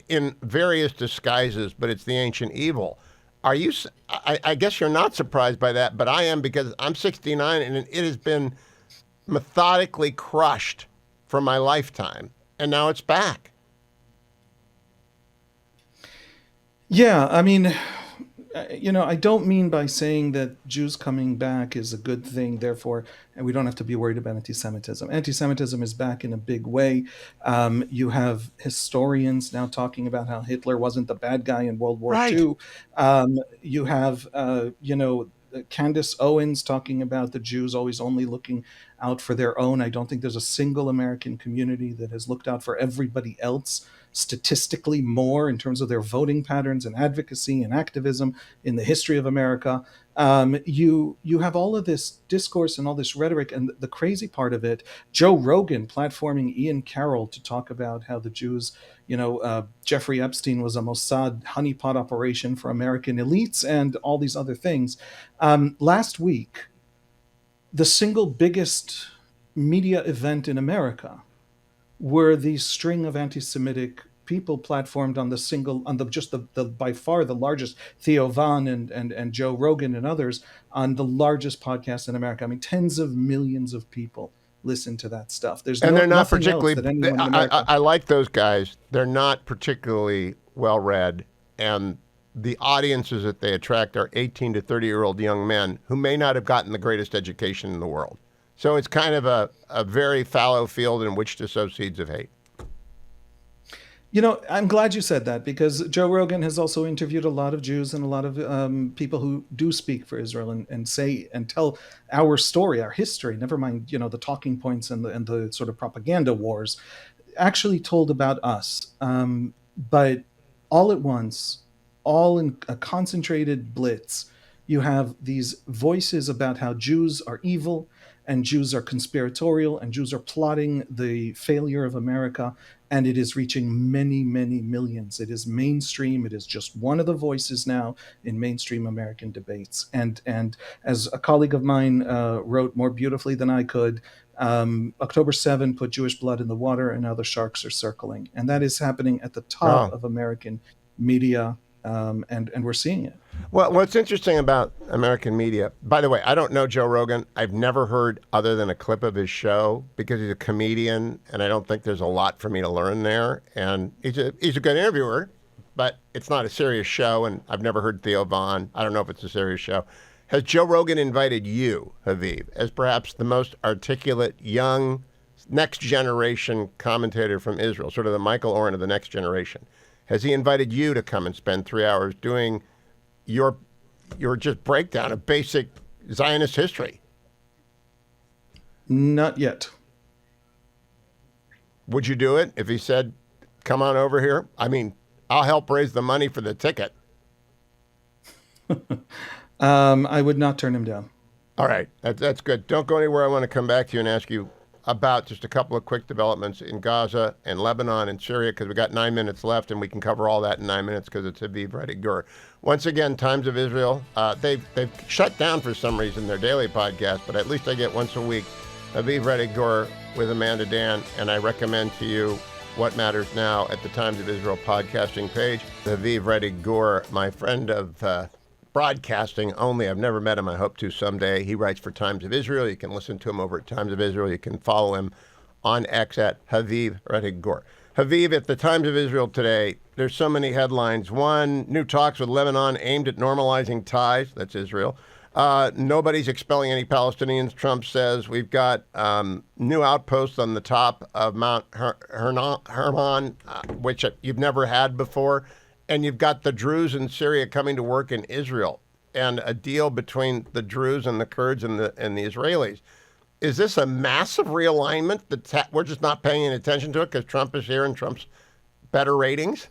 in various disguises, but it's the ancient evil. I guess you're not surprised by that, but I am, because I'm 69 and it has been methodically crushed for my lifetime, and now it's back. Yeah, I mean, I don't mean by saying that Jews coming back is a good thing, therefore, and we don't have to be worried about anti-Semitism. Anti-Semitism is back in a big way. You have historians now talking about how Hitler wasn't the bad guy in World War II. You have, Candace Owens talking about the Jews always only looking out for their own. I don't think there's a single American community that has looked out for everybody else statistically more in terms of their voting patterns and advocacy and activism in the history of America. You have all of this discourse and all this rhetoric, and the crazy part of it, Joe Rogan platforming Ian Carroll to talk about how the Jews, Jeffrey Epstein was a Mossad honeypot operation for American elites and all these other things. Last week, the single biggest media event in America were these string of anti-Semitic people platformed on the by far the largest, Theo Von and Joe Rogan and others, on the largest podcast in America. I mean, tens of millions of people listen to that stuff. They're not particularly. I I like those guys. They're not particularly well read, and the audiences that they attract are 18 to 30-year-old young men who may not have gotten the greatest education in the world. So it's kind of a very fallow field in which to sow seeds of hate. I'm glad you said that, because Joe Rogan has also interviewed a lot of Jews and a lot of people who do speak for Israel and say and tell our story, our history, never mind, the talking points and the sort of propaganda wars, actually told about us. But all at once, all in a concentrated blitz, you have these voices about how Jews are evil and Jews are conspiratorial and Jews are plotting the failure of America. And it is reaching many, many millions. It is mainstream. It is just one of the voices now in mainstream American debates. And as a colleague of mine wrote more beautifully than I could, October 7 put Jewish blood in the water, and now the sharks are circling. And that is happening at the top of American media, and we're seeing it. Well, what's interesting about American media, by the way, I don't know Joe Rogan. I've never heard other than a clip of his show because he's a comedian, and I don't think there's a lot for me to learn there. And he's a good interviewer, but it's not a serious show, and I've never heard Theo Von. I don't know if it's a serious show. Has Joe Rogan invited you, Haviv, as perhaps the most articulate, young, next generation commentator from Israel, sort of the Michael Oren of the next generation? Has he invited you to come and spend 3 hours doing your just breakdown of basic Zionist history? Not yet. Would you do it if he said, come on over here? I mean, I'll help raise the money for the ticket. I would not turn him down. All right. That's good. Don't go anywhere. I want to come back to you and ask you about just a couple of quick developments in Gaza and Lebanon and Syria, because we got 9 minutes left, and we can cover all that in 9 minutes because it's Haviv Rettig Gur. Once again, Times of Israel. They've shut down for some reason their daily podcast, but at least I get once a week Haviv Rettig Gur with Amanda Dan, and I recommend to you What Matters Now at the Times of Israel podcasting page. Haviv Rettig Gur, my friend of broadcasting only. I've never met him. I hope to someday. He writes for Times of Israel. You can listen to him over at Times of Israel. You can follow him on X at Haviv Rettig Gur. Haviv, at the Times of Israel today, there's so many headlines. One, new talks with Lebanon aimed at normalizing ties. That's Israel. Nobody's expelling any Palestinians, Trump says. We've got new outposts on the top of Mount Hermon, which you've never had before. And you've got the Druze in Syria coming to work in Israel, and a deal between the Druze and the Kurds and the Israelis. Is this a massive realignment that we're just not paying attention to it because Trump is here and Trump's better ratings?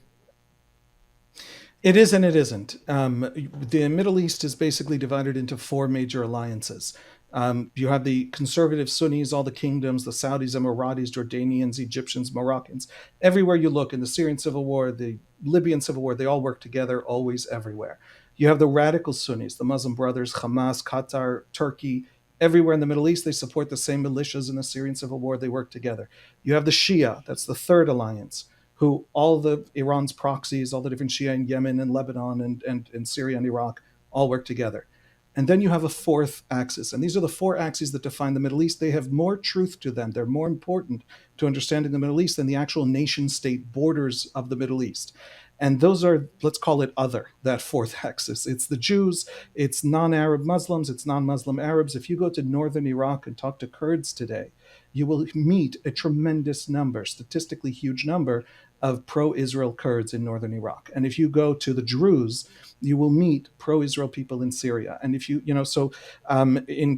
It is and it isn't. The Middle East is basically divided into four major alliances. You have the conservative Sunnis, all the kingdoms, the Saudis, Emiratis, Jordanians, Egyptians, Moroccans. Everywhere you look, in the Syrian civil war, the Libyan civil war, they all work together, always, everywhere. You have the radical Sunnis, the Muslim Brothers, Hamas, Qatar, Turkey. Everywhere in the Middle East, they support the same militias in the Syrian civil war. They work together. You have the Shia, that's the third alliance, who all the Iran's proxies, all the different Shia in Yemen and Lebanon and Syria and Iraq all work together. And then you have a fourth axis. And these are the four axes that define the Middle East. They have more truth to them. They're more important to understanding the Middle East than the actual nation-state borders of the Middle East. And those are, let's call it other, that fourth axis. It's the Jews, it's non-Arab Muslims, it's non-Muslim Arabs. If you go to northern Iraq and talk to Kurds today, you will meet a tremendous number, statistically huge number, of pro-Israel Kurds in northern Iraq. And if you go to the Druze, you will meet pro-Israel people in Syria. And if in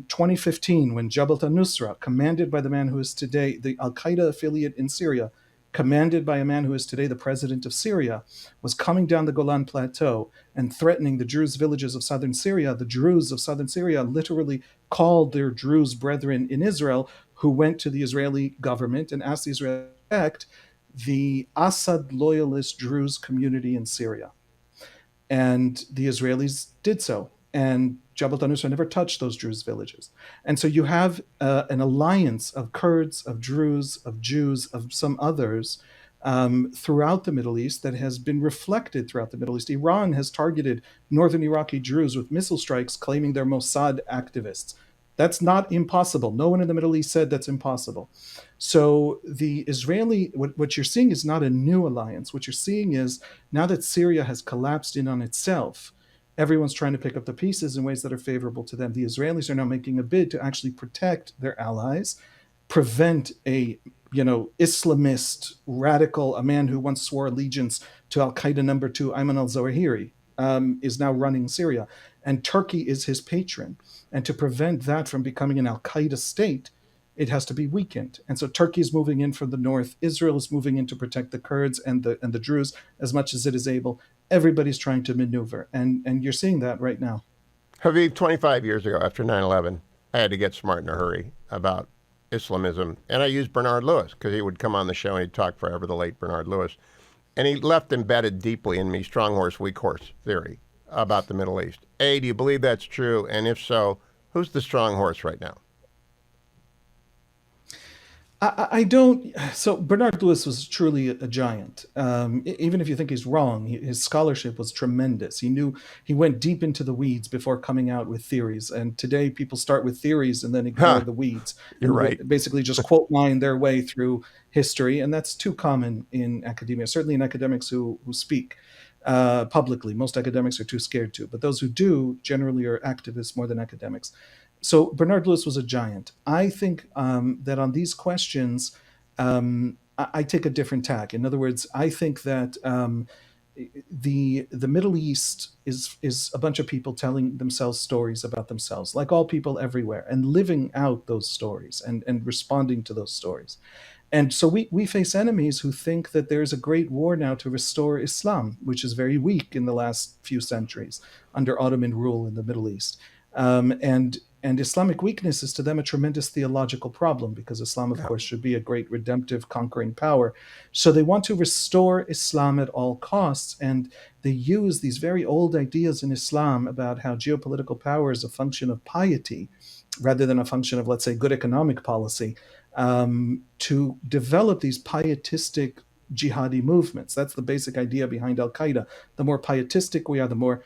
2015, when Jabhat al-Nusra, commanded by the man who is today the Al-Qaeda affiliate in Syria, commanded by a man who is today the president of Syria, was coming down the Golan Plateau and threatening the Druze villages of southern Syria, the Druze of southern Syria literally called their Druze brethren in Israel, who went to the Israeli government and asked the Israeli to protect the Assad loyalist Druze community in Syria. And the Israelis did so. And Jabal Nusra never touched those Druze villages. And so you have an alliance of Kurds, of Druze, of Jews, of some others throughout the Middle East that has been reflected throughout the Middle East. Iran has targeted northern Iraqi Druze with missile strikes, claiming they're Mossad activists. That's not impossible. No one in the Middle East said that's impossible. So the Israeli, what you're seeing is not a new alliance. What you're seeing is now that Syria has collapsed in on itself, everyone's trying to pick up the pieces in ways that are favorable to them. The Israelis are now making a bid to actually protect their allies, prevent a Islamist radical, a man who once swore allegiance to Al-Qaeda number 2, Ayman al-Zawahiri, is now running Syria. And Turkey is his patron. And to prevent that from becoming an Al-Qaeda state, it has to be weakened. And so Turkey is moving in from the north. Israel is moving in to protect the Kurds and the Druze as much as it is able. Everybody's trying to maneuver. And you're seeing that right now. Haviv, 25 years ago, after 9/11, I had to get smart in a hurry about Islamism. And I used Bernard Lewis because he would come on the show and he'd talk forever, the late Bernard Lewis. And he left embedded deeply in me strong horse, weak horse theory about the Middle East. A, do you believe that's true? And if so, who's the strong horse right now? I don't. So Bernard Lewis was truly a giant. Even if you think he's wrong, his scholarship was tremendous. He went deep into the weeds before coming out with theories. And today people start with theories and then ignore the weeds. You're right. Basically just quote line their way through history. And that's too common in academia, certainly in academics who speak publicly. Most academics are too scared to. But those who do generally are activists more than academics. So Bernard Lewis was a giant. I think that on these questions, I take a different tack. In other words, I think that the Middle East is a bunch of people telling themselves stories about themselves, like all people everywhere, and living out those stories and responding to those stories. And so we face enemies who think that there's a great war now to restore Islam, which is very weak in the last few centuries under Ottoman rule in the Middle East. And Islamic weakness is to them a tremendous theological problem because Islam, of course, should be a great redemptive conquering power. So they want to restore Islam at all costs. And they use these very old ideas in Islam about how geopolitical power is a function of piety rather than a function of, let's say, good economic policy, to develop these pietistic jihadi movements. That's the basic idea behind Al-Qaeda. The more pietistic we are, the more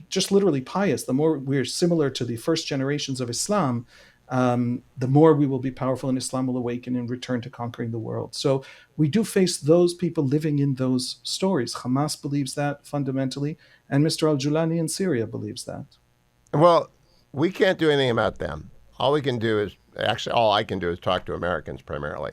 just literally pious, the more we're similar to the first generations of Islam, the more we will be powerful and Islam will awaken and return to conquering the world. So we do face those people living in those stories. Hamas believes that fundamentally, and Mr. al-Julani in Syria believes that. Well, we can't do anything about them. All I can do is talk to Americans primarily.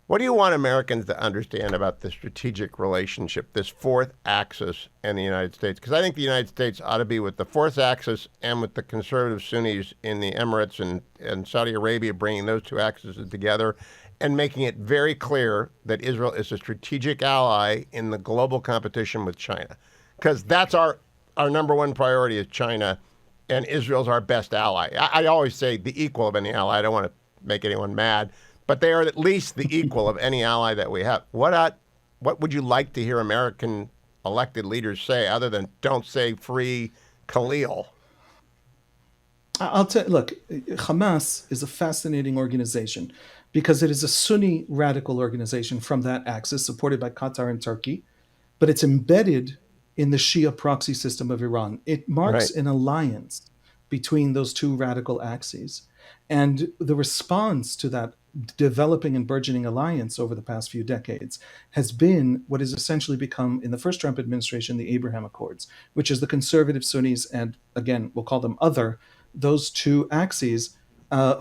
What do you want Americans to understand about the strategic relationship, this fourth axis and the United States? Because I think the United States ought to be with the fourth axis and with the conservative Sunnis in the Emirates and Saudi Arabia, bringing those two axes together and making it very clear that Israel is a strategic ally in the global competition with China. Because that's our number one priority is China, and Israel's our best ally. I always say the equal of any ally. I don't want to make anyone mad. But they are at least the equal of any ally that we have. What would you like to hear American elected leaders say other than don't say free Khalil? I'll tell you, look, Hamas is a fascinating organization because it is a Sunni radical organization from that axis supported by Qatar and Turkey, but it's embedded in the Shia proxy system of Iran. It marks an alliance between those two radical axes. And the response to that developing and burgeoning alliance over the past few decades has been what has essentially become, in the first Trump administration, the Abraham Accords, which is the conservative Sunnis and, again, we'll call them other, those two axes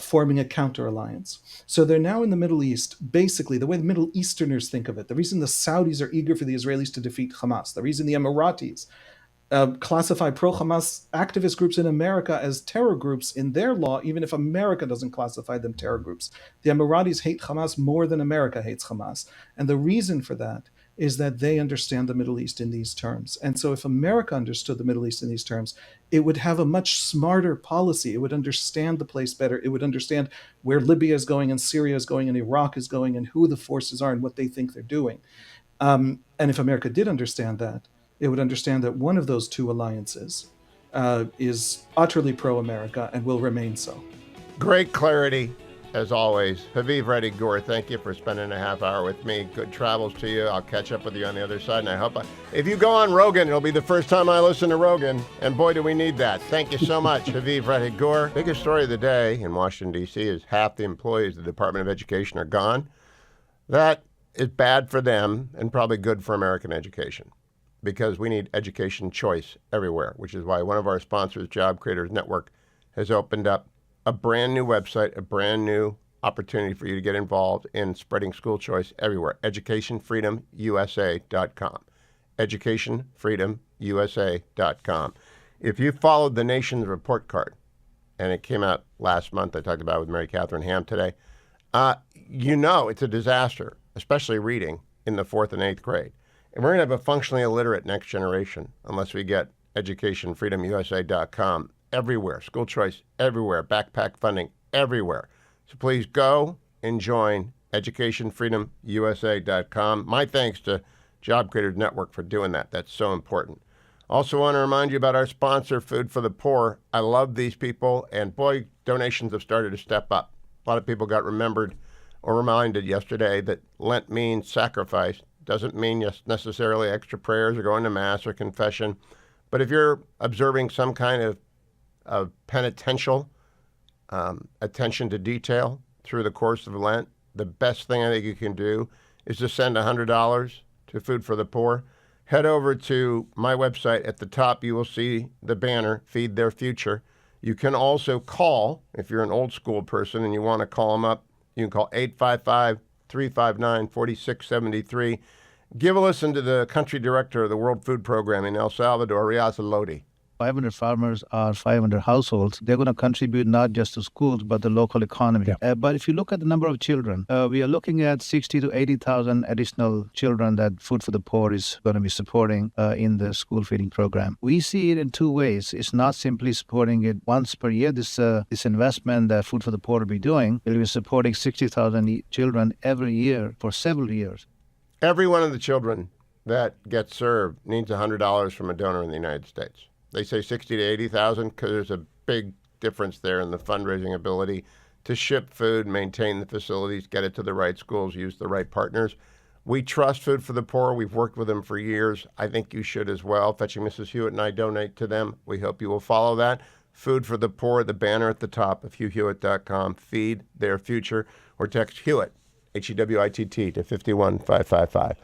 forming a counter alliance. So they're now in the Middle East, basically the way the Middle Easterners think of it. The reason the Saudis are eager for the Israelis to defeat Hamas, the reason the Emiratis classify pro-Hamas activist groups in America as terror groups in their law, even if America doesn't classify them terror groups. The Emiratis hate Hamas more than America hates Hamas. And the reason for that is that they understand the Middle East in these terms. And so if America understood the Middle East in these terms, it would have a much smarter policy. It would understand the place better. It would understand where Libya is going and Syria is going and Iraq is going and who the forces are and what they think they're doing. And if America did understand that, it would understand that one of those two alliances is utterly pro-America and will remain so. Great clarity, as always. Haviv Rettig Gur, thank you for spending a half hour with me. Good travels to you. I'll catch up with you on the other side, and I hope if you go on Rogan, it'll be the first time I listen to Rogan, and boy, do we need that. Thank you so much, Haviv Rettig Gur. Biggest story of the day in Washington, D.C. is half the employees of the Department of Education are gone. That is bad for them and probably good for American education, because we need education choice everywhere, which is why one of our sponsors, Job Creators Network, has opened up a brand new website, a brand new opportunity for you to get involved in spreading school choice everywhere. EducationFreedomUSA.com. EducationFreedomUSA.com. If you followed the Nation's report card, and it came out last month, I talked about it with Mary Katharine Ham today, you know it's a disaster, especially reading in the 4th and 8th grade. And we're going to have a functionally illiterate next generation unless we get EducationFreedomUSA.com everywhere, school choice everywhere, backpack funding everywhere. So please go and join EducationFreedomUSA.com. My thanks to Job Creators Network for doing that. That's so important. Also want to remind you about our sponsor, Food for the Poor. I love these people, and boy, donations have started to step up. A lot of people got remembered or reminded yesterday that Lent means sacrifice. Doesn't mean necessarily extra prayers or going to Mass or confession. But if you're observing some kind of penitential attention to detail through the course of Lent, the best thing I think you can do is to send $100 to Food for the Poor. Head over to my website. At the top, you will see the banner, Feed Their Future. You can also call, if you're an old school person and you want to call them up, you can call 855-359-4673. Give a listen to the country director of the World Food Program in El Salvador, Riaz Lodi. 500 farmers are 500 households. They're going to contribute not just to schools, but the local economy. Yeah. But if you look at the number of children, we are looking at 60 to 80,000 additional children that Food for the Poor is going to be supporting in the school feeding program. We see it in two ways. It's not simply supporting it once per year. This investment that Food for the Poor will be doing will be supporting 60,000 children every year for several years. Every one of the children that gets served needs $100 from a donor in the United States. They say 60 to 80,000 because there's a big difference there in the fundraising ability to ship food, maintain the facilities, get it to the right schools, use the right partners. We trust Food for the Poor. We've worked with them for years. I think you should as well. Fetching Mrs. Hewitt and I donate to them. We hope you will follow that. Food for the Poor, the banner at the top of HughHewitt.com. Feed Their Future, or text Hewitt, Hewitt, to 51555.